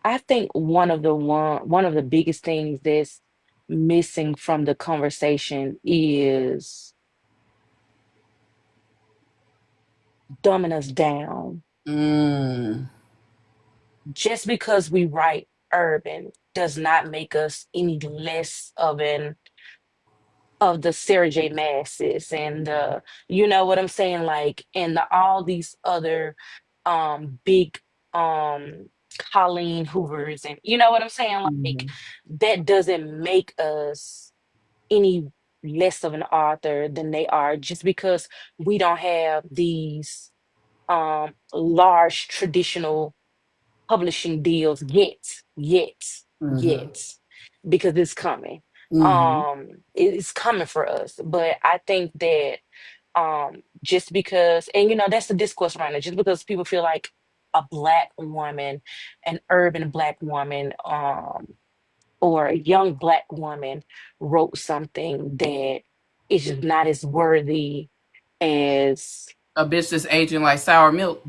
I think one of the biggest things that's missing from the conversation is dumbing us down. Mm, Just because we write urban does not make us any less of the Sarah J. Masses and the, you know what I'm saying, like, and the all these other big um Colleen Hoovers, and you know what I'm saying, like, mhm, that doesn't make us any less of an author than they are, just because we don't have these large traditional publishing deals mhm, yet, because it's coming. mhm, It's coming for us. But I think that just because, and you know, that's the discourse right now, just because people feel like a black woman, an urban black woman, or a young black woman wrote something that is just not as worthy as a bitch that's aging like sour milk.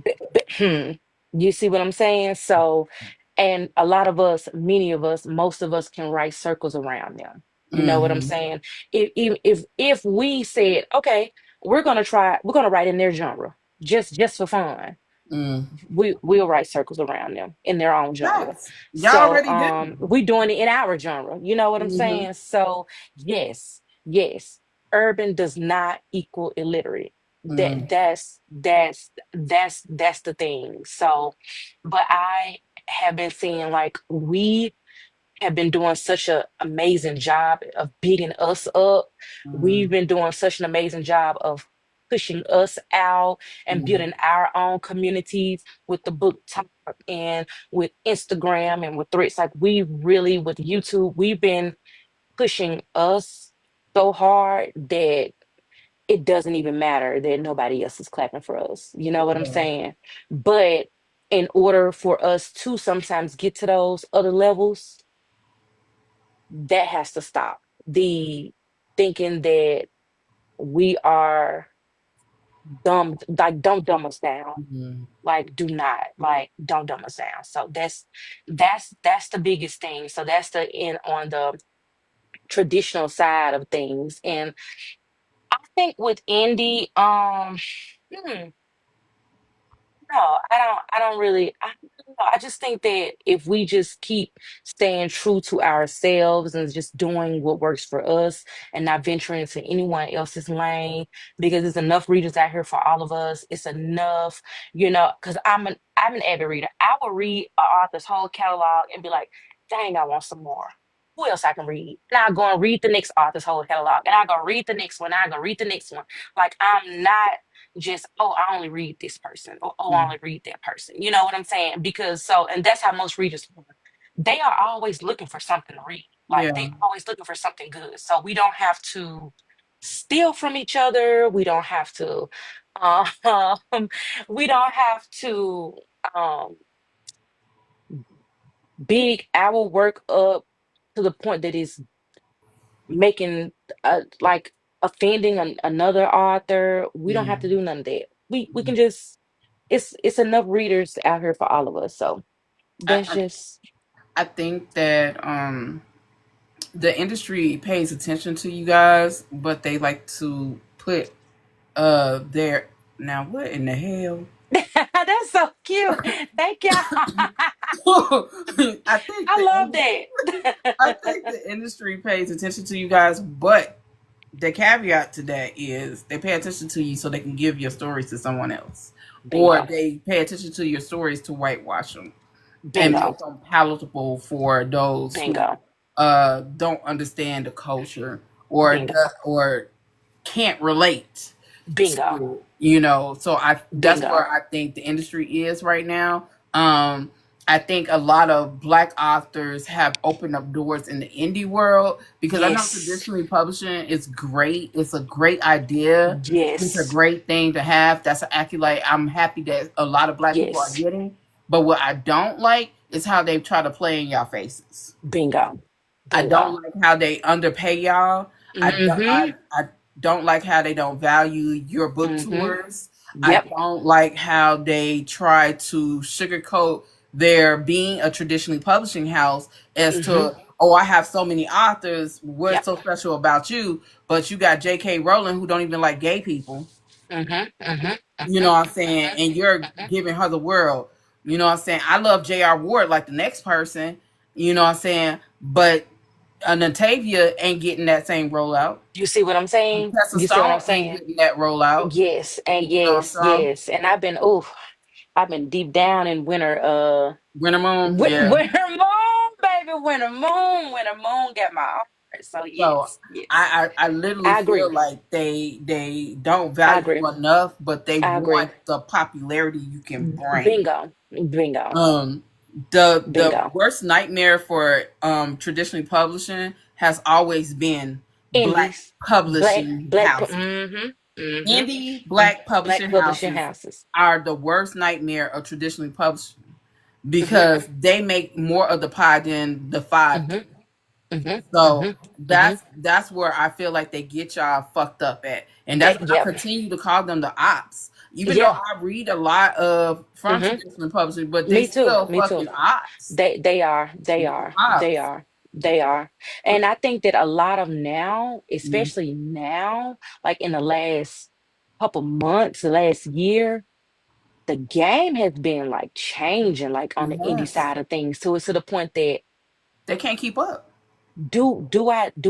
you see what I'm saying? So, and a lot of us, many of us, most of us can write circles around them. You know what I'm Mm-hmm. saying? If we said, okay, we're gonna write in their genre, just for fun, Mm. we'll write circles around them in their own genre. Yes, y'all So already do. we doing it in our genre. You know what I'm Mm-hmm. saying? So yes, urban does not equal illiterate. Mm. That's the thing. So, but I have been seeing, like, we have been doing such an amazing job of bigging us up. We've Mm. been doing such an amazing job of pushing us out and Mm. building our own communities with the book talk and with Instagram and with threads. Like, we really, with YouTube, we've been pushing us so hard that it doesn't even matter that nobody else is clapping for us. You know what I'm Yeah. saying? But in order for us to sometimes get to those other levels, that has to stop. The thinking that we are dumb, like, don't dumb us down. Mm. Like, do not, like, don't dumb us down. So that's the biggest thing. So that's the in on the traditional side of things. And I think with indie, hmm, no, I don't really. Don't know. I just think that if we just keep staying true to ourselves and just doing what works for us and not venturing into anyone else's lane, because there's enough readers out here for all of us. It's enough, you know. Because I'm an avid reader. I will read an author's whole catalog and be like, dang, I want some more. Who else I can read? And I go and read the next author's whole catalog, and I go read the next one. And I go read the next one. Like, I'm not just, oh, I only read this person, or oh, I Mm. only read that person. You know what I'm saying? Because so, and that's how most readers are. They are always looking for something to read. Like, Yeah. they always looking for something good. So we don't have to steal from each other. We don't have to um we don't have to um big our work up to the point that it's making like offending another author. We don't have to Mm. do none of that. We can just, it's enough readers out here for all of us. So I, that's I just I think that the industry pays attention to you guys, but they like to put their now what in the hell? that's so cute. Thank you. I think I the love I that. think the industry pays attention to you guys, but the caveat to that is they pay attention to you so they can give your stories to someone else, or Bingo. they pay attention to your stories to whitewash them and Bingo. make them palatable for those who Bingo. don't understand the culture or Bingo. or can't relate Bingo. to, you know. So I that's Bingo. where I think the industry is right now. I think a lot of black authors have opened up doors in the indie world, because I know Yes. traditionally publishing is great. It's a great idea. It's a Yes. great thing to have. That's an accolade I'm happy that a lot of black people are Yes. getting. But what I don't like is how they try to play in y'all faces. Bingo. I Bingo. don't like how they underpay y'all. Mm-hmm. I don't like how they don't value your book Mm-hmm. tours. I Yep. don't like how they try to sugarcoat their being a traditionally publishing house as Mm-hmm. to, oh, I have so many authors. What's Yep. so special about you? But you got J.K. Rowling, who don't even like gay people. Mm-hmm. Mm-hmm. You Mm-hmm. know what I'm saying? Mm-hmm. And you're Mm-hmm. giving her the world. You know what I'm saying? I love J.R. Ward like the next person. You know what I'm saying? But Natavia ain't getting that same rollout. You see what I'm saying? Tessa You see what I'm Stone ain't saying? getting that rollout. Yes, and You know, yes, so yes. And I've been deep down in winter, Winter Moon, yeah. winter moon, baby, winter moon got my heart. So So yes, yes. I literally I feel agree. like they don't I value agree. you enough, but they I agree. want the popularity you can bring. Bingo. Bingo. Um, the Bingo. worst nightmare for traditionally publishing has always been black Indies. publishing houses. Mm-hmm. Indie Mm-hmm. black Black publishing publishing houses houses. are the worst nightmare of traditionally publishing, Mm-hmm. because they make more of the pie than the five do. Mm-hmm. Mm-hmm. So Mm-hmm. Mm-hmm. that's where I feel like they get y'all fucked up at, and that's That why I yep. continue to call them the ops. Even though Yeah. I read a lot of from Mm-hmm. traditional publishing, but they Me too. still Me too. fucking ops. They They are, they ops. are, they are. And I think that a lot of now, Mm, especially now, like in the last couple months, the last year, the game has been like changing, like on the indie yes, side of things. So it's to the point that they can't keep up. do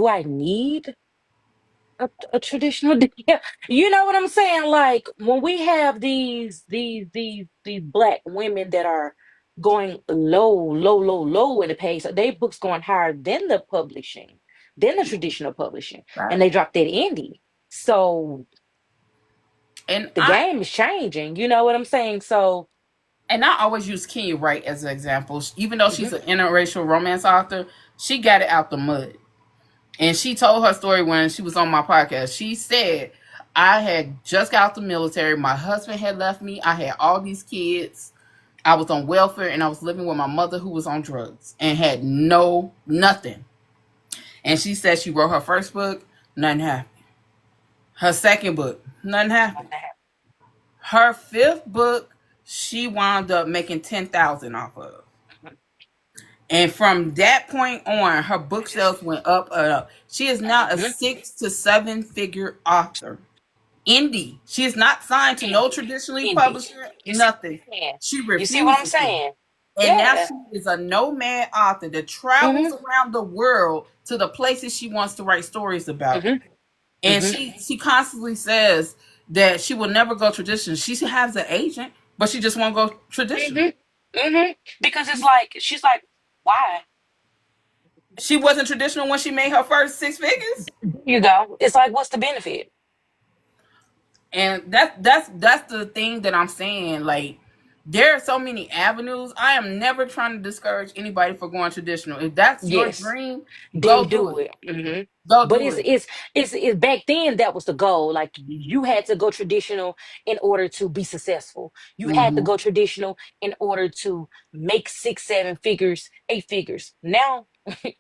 I need a traditional yeah, you know what I'm saying? Like when we have these black women that are going low in the pay, so they books going higher than the publishing, than the traditional publishing, and Right? they drop that indie. So And the game is changing, you know what I'm saying? So I always use Kenya Wright as an example. Even though she's mhm, an interracial romance author, she got it out the mud. And she told her story when she was on my podcast. She said, I had just got out the military. My husband had left me. I had all these kids. I was on welfare and I was living with my mother who was on drugs and had nothing. And she said she wrote her first book, nothing happened. Her second book, nothing happened. Her fifth book, she wound up making 10,000 off of. And from that point on, her book sales went up and up. She is now a mhm, 6 to 7 figure author. Indie. She is not signed to no indie, traditionally indie. publisher, You see nothing. what I'm saying? She You see what I'm refuses to. saying? And now Yeah. she is a nomad author that travels Mm-hmm. around the world to the places she wants to write stories about. Mm-hmm. And Mm-hmm. she constantly says that she will never go traditional. She has an agent, but she just won't go traditional. Mm-hmm. Mm-hmm. Because it's like she's like, why? She wasn't traditional when she made her first 6 figures. You go. It's like, what's the benefit? And that's the thing that I'm saying. Like, there are so many avenues. I am never trying to discourage anybody for going traditional. If that's your Yes. dream, Then go do do it. it. Hmm. Go But do it. it's back then that was the goal. Like you had to go traditional in order to be successful. You had to Mm-hmm. go traditional in order to make six, seven figures, eight figures. Now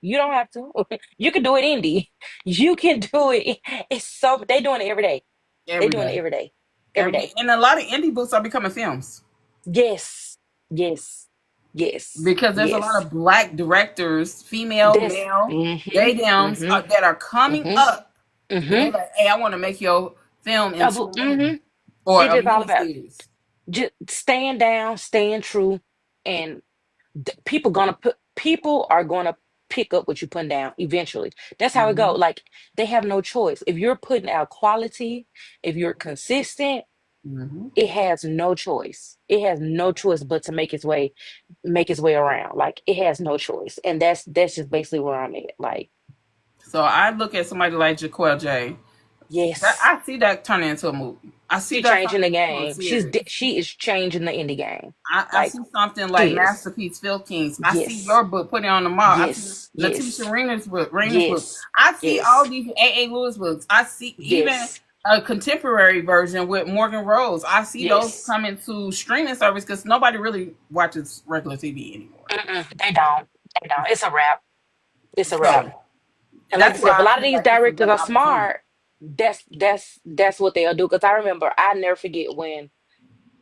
you don't have to. You can do it indie. You can do it. It's so they doing it every day. They Every doing it day. every day. Every Every day. day. And a lot of indie books are becoming films, Yes. Yes. Yes. because there's a lot Yes. of black directors, female, This. male, Mm-hmm. they dams Mm-hmm. that are coming Mm-hmm. up. They're Mm-hmm. like, hey, I want to make your film into a movie Mm-hmm. or It's a just all mini about series. just staying down, staying true, and people are gonna pick up what you're putting down eventually. That's how it go. Mm-hmm. Like they have no choice. If you're putting out quality, if you're consistent, Mm-hmm. it has no choice. It has no choice but to make its way around. Like it has no choice. And that's just basically where I'm at. Like, So I look at somebody like Jaquel J. That Yes. I see that turning into a movie. I see She that changing the turning into a game. series. She is changing the indie game. I Like see something like she is. Masterpiece Philkins. I see Yes. your book putting on the mall. I see Yes. Letitia Yes. Rainer's book. Yes. I see all Yes. these A. Lewis books. I see even Yes. a contemporary version with Morgan Rose. I see those Yes. coming to streaming service because nobody really watches regular TV anymore. Mm-mm, they don't. They don't. It's a wrap. It's a wrap. So And like I that's said, if a why I lot of feel these like it's a directors great are opportunity. smart, that's what they'll do. Because I remember, I never forget when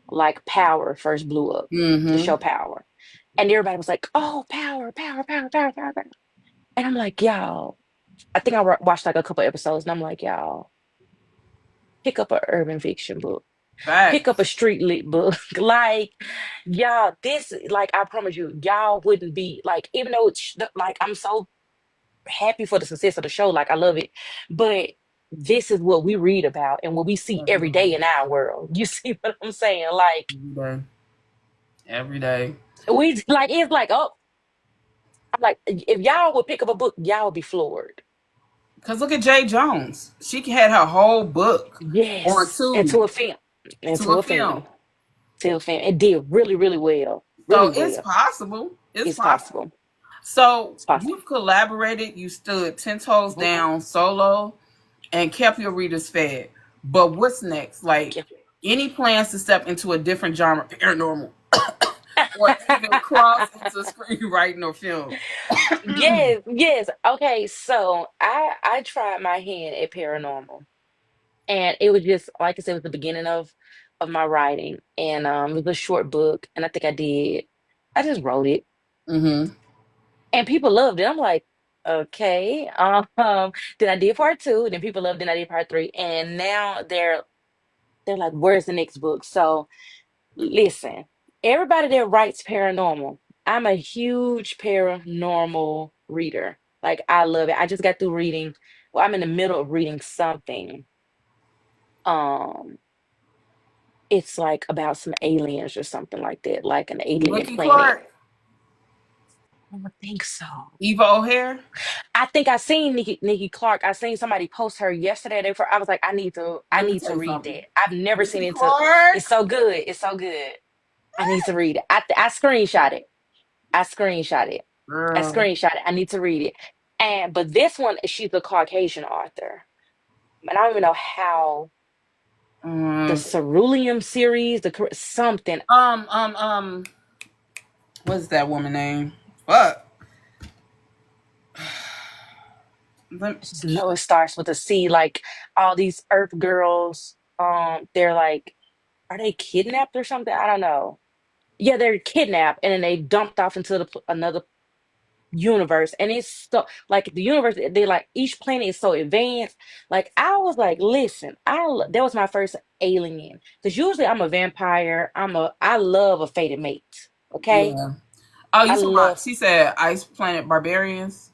like Power first blew up, the Mm-hmm. show Power, and everybody was like, "Oh, Power, Power, Power, Power, Power, Power," and I'm like, "Y'all." I think I watched like a couple episodes, and I'm like, "Y'all, pick up a urban fiction book, pick up a Facts. street lit book, like." Y'all, this, like, I promise you, y'all wouldn't be like, even though it's like, I'm so happy for the success of the show. Like I love it. But this is what we read about and what we see Every every day. day in our world. You see what I'm saying? Like Every day. Every day. we like it's like, oh, I'm like, if y'all would pick up a book, y'all would be floored. Cause look at Jay Jones. She had her whole book on Yes. two Into a film. to Into a a film. film. To a film. It did really, really well. Really So it's well. possible. It's It's possible. possible. So It's possible. you've collaborated, you stood 10 toes Mhm. down solo and kept your readers fed. But what's next? Like Yeah. any plans to step into a different genre, paranormal, or even cross into screenwriting or film? Yes, yes. Okay, so I tried my hand at paranormal. And it was just like I said, it was the beginning of my writing. And it was a short book. And I just wrote it. Mm-hmm. And people loved it. I'm like, okay. Then I did part two, and then people loved it, and I did part three. And now they're like, where's the next book? So listen, everybody that writes paranormal, I'm a huge paranormal reader. Like I love it. I just got through reading, well, I'm in the middle of reading something. Um It's like about some aliens or something like that, like an alien Nikki planet. Clark, I don't think so. Eva O'Hare. I think I seen Nikki Clark. I seen somebody post her yesterday. I was like, I Let me need tell to you read something. that. I've never seen Nikki it. To It's Clark. so good. It's so good. I need to read it. I screenshot it. I screenshot it. I Girl. screenshot it. I need to read it. And but this one, she's a Caucasian author. And I don't even know how the Um, Cerulean series, something. um, um, um, what's that woman name? Fuck. I just know it starts with a C. Like all these Earth girls, they're like, are they kidnapped or something? I don't know. Yeah, they're kidnapped and then they dumped off into another universe. And it's so like the universe. They like each planet is so advanced. Like I was like, listen, that was my first alien because usually I'm a vampire. I love a fated mate. Okay, Yeah. Oh, I you talking about? love. She said Ice Planet Barbarians.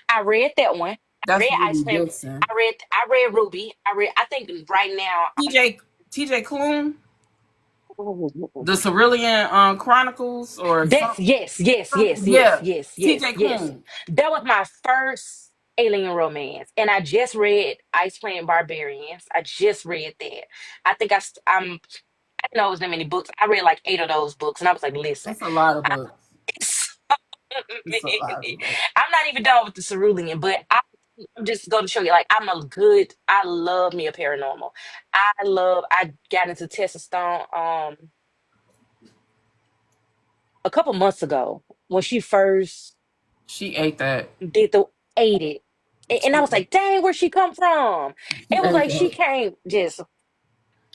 I read that one. I That's read Ruby Iceland. Dixon. I read Ruby. I think right now. TJ Klune, the Cerulean Chronicles, or That's yeah, TJ yes. Klune. That was my first alien romance, and I just read Ice Planet Barbarians. I just read that. I think I didn't know it was that many books. I read like eight of those books, and I was like, listen, That's a lot of I, books. it's so It's a lot of many. books. I'm not even done with the Cerulean, but I'm just going to show you, like, I love me a paranormal. I got into Tessa Stone a couple months ago when she first She ate that. did the ate it. And I was like, dang, where'd she come from? She It was ate like she that. came just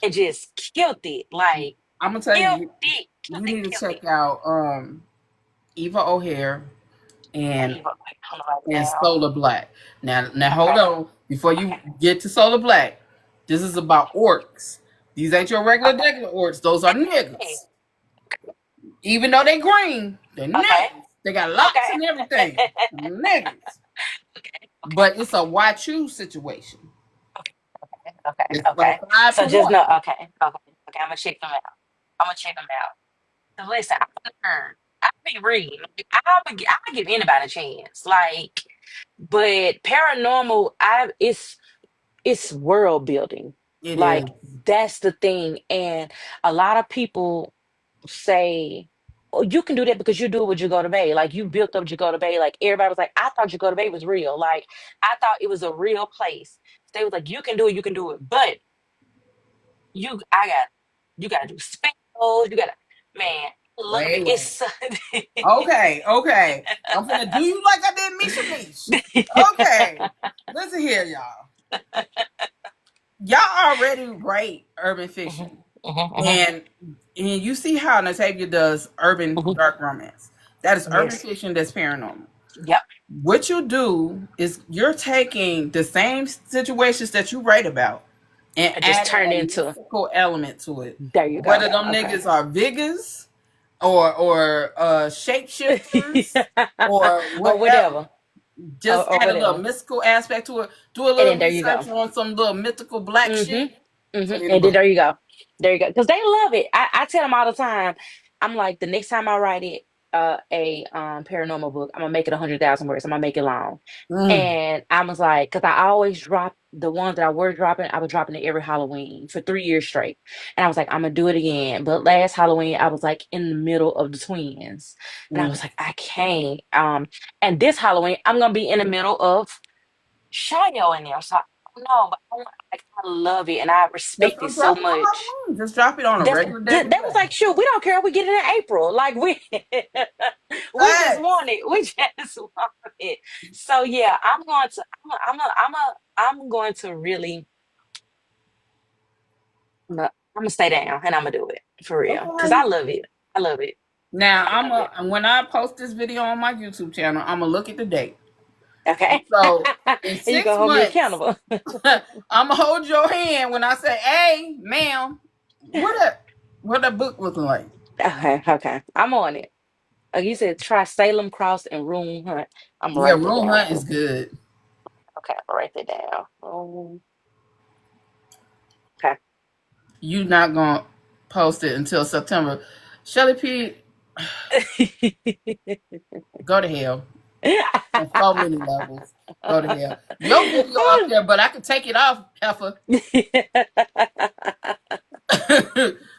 and just killed it. Like I'm gonna tell killed you, it, killed you it, need to killed it. check out Eva O'Hare and Eva, wait, hold on right now. Solar Black. Now hold Okay, on before you okay, get to Solar Black. This is about orcs. These ain't your regular okay. degular orcs. Those are Hey, niggas. Even though they green, they're okay, niggas. They got locks okay. and everything. Niggas. Okay, But it's a why choose situation. okay, okay, It's okay. like five So to just one. know, okay, okay. I'm gonna check them out. I'm gonna check them out. So listen, I be reading. Like, I'll give anybody a chance. Like, but paranormal, I it's it's world building. It is. Like that's the thing. And a lot of people say, "Oh, you can do that because you do it with Jagoda Bay. Like you built up Jagoda Bay. Like everybody was like, I thought Jagoda Bay was real. Like I thought it was a real place. They was like, you can do it, you can do it. But I got, you got to do spells. You got to, man, I love it. Wait, It's wait. so, Okay, okay. I'm gonna do you like I did Misha Mish. Okay. Listen here, y'all. Y'all already write urban Mhm, fiction. mhm, mhm, And you see how Natavia does urban mhm. dark romance. That is urban Yes. fiction that's paranormal. Yep. What you do is you're taking the same situations that you write about and I just adding turned a into. mystical element to it. There you Whether go. them Okay. niggas are vigors or shapeshifters or Or whatever. whatever. Just Or add a little whatever. mystical aspect to it. Do a And little then there you research go. on some little mythical black shit. Put it in the And then book. there you go. There you go. Because they love it. I tell them all the time. I'm like, the next time I write it, a paranormal book, I'm gonna make it 100,000 words. I'm gonna make it long. Mm, And I was like, because I always drop the ones that I was dropping, I was dropping it every Halloween for 3 years straight. And I was like, I'm gonna do it again. But last Halloween, I was like in the middle of the twins. And I mm. was like, I can't. And this Halloween, I'm gonna be in the middle of Shayo in there. So I don't know, but like, I love it and I Just respect it don't so drop it on much. Halloween. Just drop it on a That's regular day. that was like, shoot, we don't care if we get it in April. Like we we just Facts. want it. We just want it. So yeah, I'm going to really I'm gonna stay down and I'm gonna do it for real. Cause I Okay. love it. I love it. Now I love it. when I post this video on my YouTube channel, I'm gonna look at the date. Okay. So in And you six gonna hold me months, accountable. I'm gonna hold your hand when I say, "Hey, ma'am, what that book looking like?" Okay, okay. I'm on it. Like you said, try Salem Cross and Room Hunt. I'm gonna Yeah, write that Room down Hunt is too. good. Okay, I'm gonna write that down. Okay. You not gonna post it until September. Shelly P, go to hell on so many levels. Go to hell. Your video up there, but I can take it off, Heifer.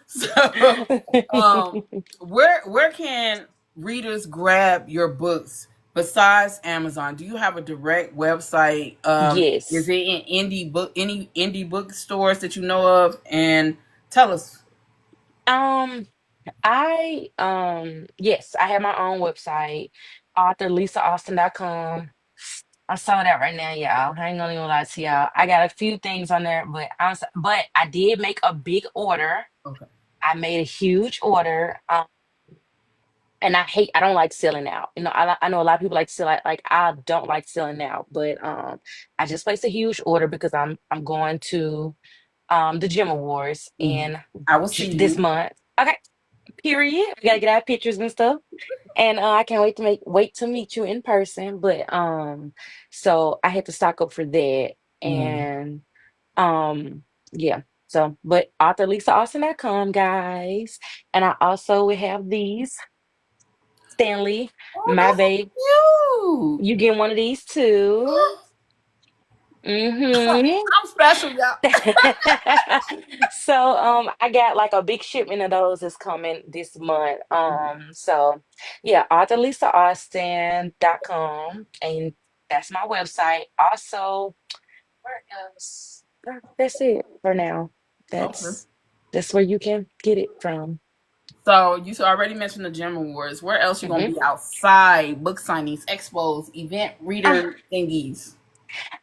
So, um, where can readers grab your books besides Amazon? Do you have a direct website? Is Yes. it in any indie bookstores that you know of? And tell us. Um, yes, I have my own website, authorlisaaustin.com. I saw that right now, y'all. I ain't gonna even lie to y'all. I got a few things on there, but I did make a big order. Okay. I made a huge order. And I don't like selling out. I know a lot of people like sell out. Like I don't like selling out, but I just placed a huge order because I'm going to the Gym Awards Mhm. in I will see this you. month. Okay, period. We gotta get our pictures and stuff. And I can't wait to meet you in person. But so I had to stock up for that. Mm. And yeah. So but authorlisaaustin.com, guys. And I also will have these. Stanley, Oh, my that's babe, so cute. you get one of these too. Mm-hmm. I'm special, y'all. So I got like a big shipment of those is coming this month. So yeah, authorlisaaustin.com, and that's my website. Also, where else? That's it for now. Okay. That's where you can get it from. So you already mentioned the Gem Awards. Where else you gonna Hmm be outside book signings, expos, event Um, reader thingies?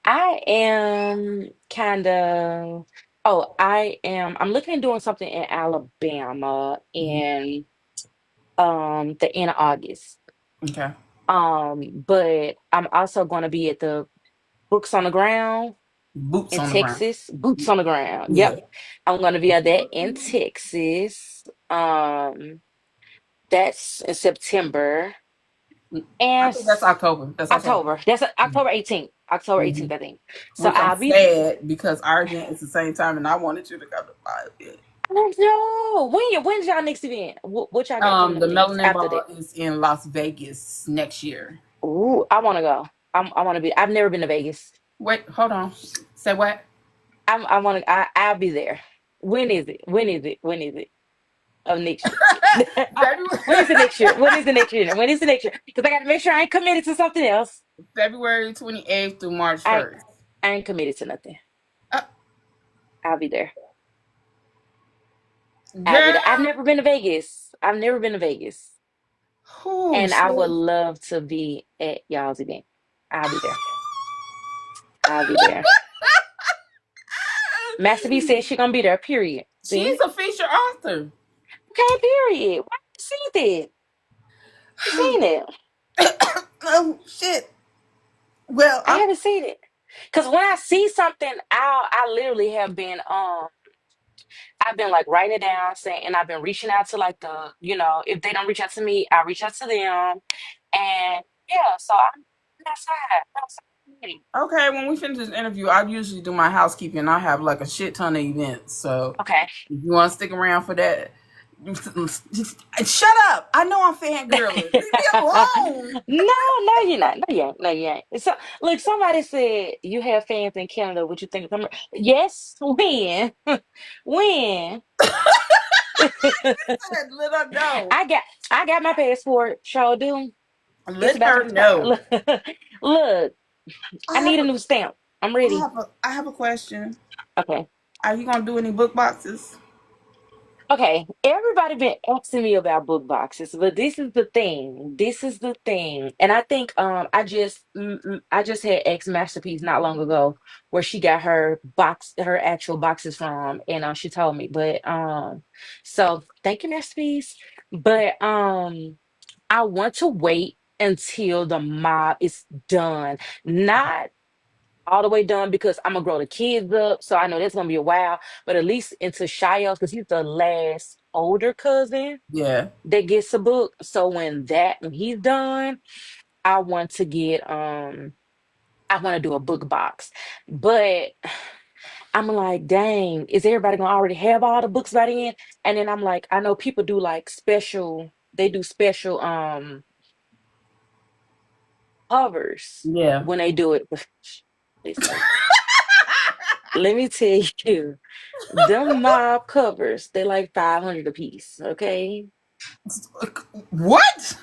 I am kind of, oh, I'm looking at doing something in Alabama Mhm. in the end of August. Okay. But I'm also going to be at the Books on the Ground Boots in on the ground. Texas. Boots on the Ground. Yeah. Yep. I'm going to be at that in Texas. That's in September I and think that's October. That's October. October. That's October 18th. October Mm-hmm. 18th, I think. So Which I'm I'll be. sad because our event is the same time, and I wanted you to come to my event. Oh no! When's y'all next event? What y'all got coming The up next Melanin after Ball that? is in Las Vegas next year. Ooh, I want to go. I want to be. I've never been to Vegas. Wait, hold on. Say what? I want to. I'll be there. When is it? When is it? When is it? Of next year. When is the February next year? When is the next year? When is the next year? Because I got to make sure I ain't committed to something else. February 28th through March I 1st. I ain't committed to nothing. Uh, I'll be there. I'll be there. I've girl, never been to Vegas. I've never been to Vegas, oh and I would shit. love to be at y'all's event. I'll be there. I'll be there. Master B said she gonna be there. Period. She's See? a feature author. Okay. Period. Why you seen it? You seen it? Oh shit. Well, I I'm haven't seen it. Cause when I see something, I literally have been I've been like writing it down, saying, and I've been reaching out to like if they don't reach out to me, I reach out to them, and yeah, so I'm outside, outside. okay. When we finish this interview, I usually do my housekeeping. I have like a shit ton of events. So Okay. if you want to stick around for that, shut up. I know I'm fangirling. Leave me alone. No, you're not. No, you ain't. No, you ain't. So, look, somebody said you have fans in Canada. What you think? Yes, when, when Let her know. I got, I got my passport. Sure do. It's Let about to her expire. know. Look, I I have need a a, new stamp. I'm ready. I have a question. Okay. Are you gonna do any book boxes? Okay. Everybody been asking me about book boxes, but this is the thing. This is the thing. And I think I just had ex Masterpiece not long ago where she got her actual boxes from and she told me. But so thank you, Masterpiece. But I want to wait until the mob is done. Not all the way done because I'm gonna grow the kids up. So I know that's gonna be a while, but at least into Shields, because he's the last older cousin Yeah. that gets a book. So when he's done, I want to get I want to do a book box. But I'm like, dang, is everybody gonna already have all the books by then? And then I'm like, I know people do like they do special covers Yeah. when they do it. Listen, let me tell you. Them mob covers, they like 500 a piece, okay? What?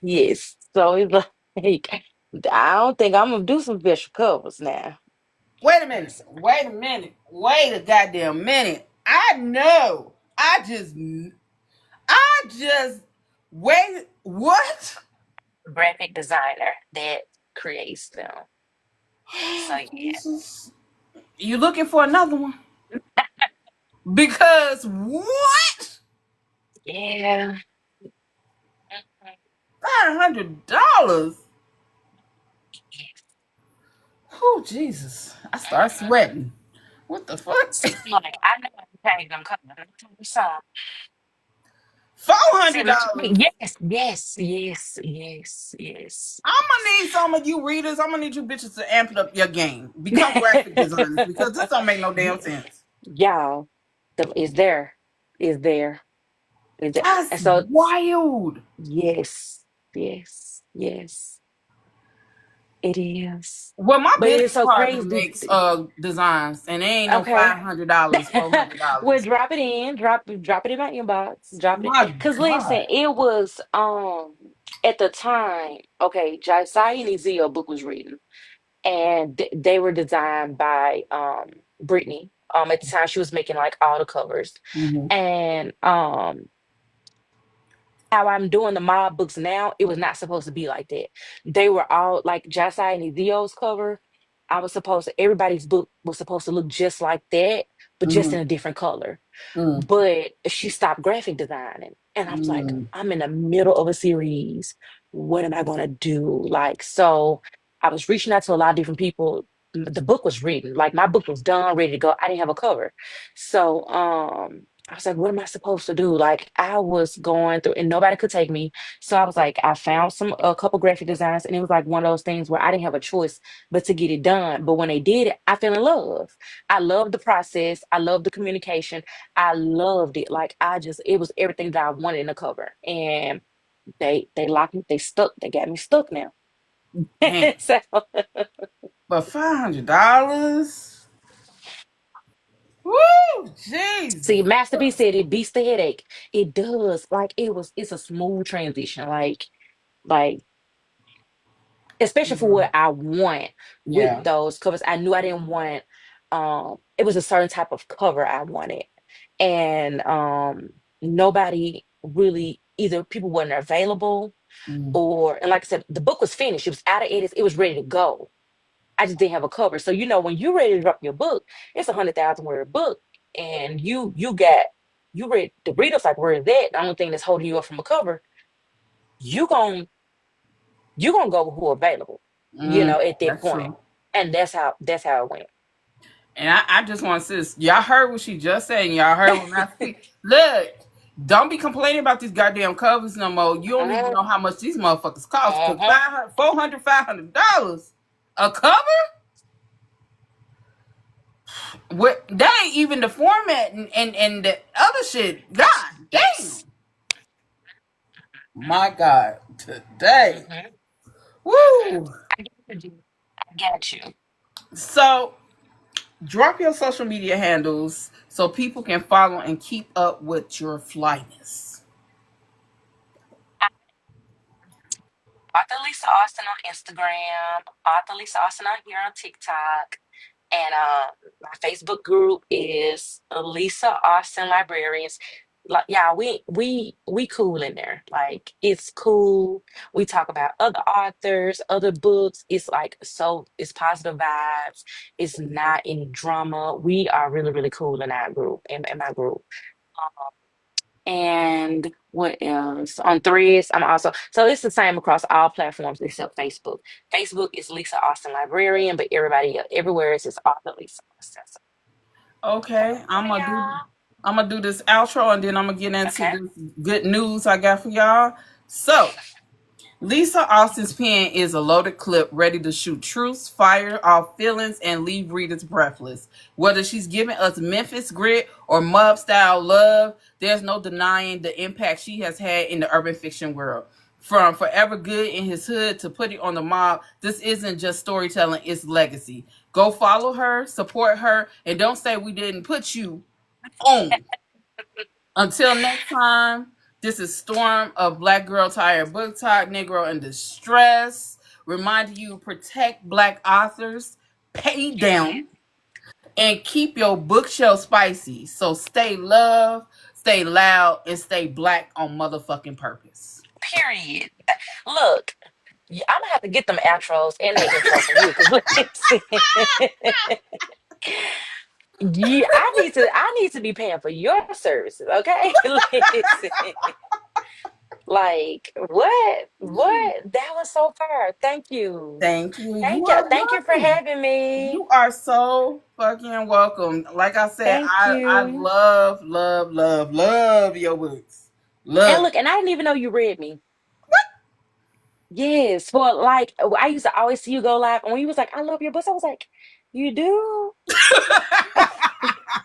Yes. So it's like, I don't think I'm gonna do some special covers now. Wait a minute. Wait a minute. Wait a goddamn minute. I know. I just wait. What? Graphic designer that creates them. So Oh, yeah. Jesus. You looking for another one? Because what? Yeah. $500. Oh Jesus! I start sweating. What the fuck? Like I know I can change them colors. So four see hundred what you mean. dollars. Yes, yes, yes, yes, yes. I'm gonna need some of you readers. I'm gonna need you bitches to amp up your game. Become graphic designers because this don't make no damn sense. Y'all, is there, is there, is there. And That's so wild. yes, yes, yes, it is. Well, my But it is business so partner crazy. makes designs, and they ain't no Okay. $500, Well, $400. drop it in, drop it in my inbox, drop it. My Cause listen, God. it was at the time, okay, Josiah and Ezekiel book was written, and they were designed by Brittany. At the time she was making like all the covers, Hmm. and how I'm doing the mob books now, it was not supposed to be like that. They were all like Josiah and Ezio's cover. Everybody's book was supposed to look just like that, but just Hmm. in a different color. Hmm. But she stopped graphic designing. And I was like, Hmm. I'm in the middle of a series. What am I going to do? Like, so I was reaching out to a lot of different people. The book was written, like my book was done, ready to go. I didn't have a cover. So, I was like, what am I supposed to do? Like, I was going through, and nobody could take me. So I was like, I found a couple graphic designs, and it was like one of those things where I didn't have a choice but to get it done. But when they did it, I fell in love. I loved the process. I loved the communication. I loved it. Like it was everything that I wanted in a cover. And they locked me, they got me stuck now. Damn. So But $500? See, Jesus. Master B said it beats the headache. It does. Like it's a smooth transition. Like especially for Mhm. what I want with Yeah. those covers. I knew I didn't want it was a certain type of cover I wanted. And nobody really either people weren't available Mhm. or and like I said, the book was finished. It was out of edits, it was ready to go. I just didn't have a cover. So when you're ready to drop your book, it's 100,000 word book, and you read the reader's like, where is that? The only thing that's holding you up from a cover, you gon' you gonna go with who available, at that That's point. true. And that's how it went. And I just want to say, y'all heard what she just said, and y'all heard what Master P. Look, don't be complaining about these goddamn covers no more. You don't even know how much these motherfuckers cost. Cause Mhm. 500, $400, $500 a cover? What? That ain't even the format and the other shit. God damn. Yes. My God. Today. Hmm. Woo. I got you. I got you. So drop your social media handles so people can follow and keep up with your flyness. Author Lisa Austin on Instagram, Author Lisa Austin on here on TikTok. And my Facebook group is Lisa Austin Librarians. Like, yeah, we cool in there. Like, it's cool. We talk about other authors, other books. It's like it's positive vibes. It's not any drama. We are really, really cool in our group, in my group. And what else? On Threads, I'm also so it's the same across all platforms except Facebook. Facebook is Lisa Austin Librarian, but everywhere it's just Author Lisa Austin. So, Okay, yeah. I'm gonna do this outro and then I'm gonna get into Okay. this good news I got for y'all. So Lisa Austin's pen is a loaded clip ready to shoot truths, fire off feelings, and leave readers breathless. Whether she's giving us Memphis grit or mob style love, there's no denying the impact she has had in the urban fiction world. From Forever Good in His Hood to Put It on the Mob, this isn't just storytelling, it's legacy. Go follow her, support her, and don't say we didn't put you on. Until next time, this is Storm of Black Girl Tired Book Talk, Negro in Distress. Reminding you protect Black authors, pay Period. them, and keep your bookshelf spicy. So stay love, stay loud, and stay black on motherfucking purpose. Period. Look, I'm gonna have to get them outros and that intro from you because listen, yeah, I need to be paying for your services, okay? Listen, like what? That was so far. Thank you. Thank you. You Thank you. are Thank you for welcome. having me. You are so fucking welcome. Like I said, Thank I you. love, love, love, love your books. And Love it. look, and I didn't even know you read me. Yes, for like I used to always see you go live, and when you was like, "I love your books," I was like, "You do?"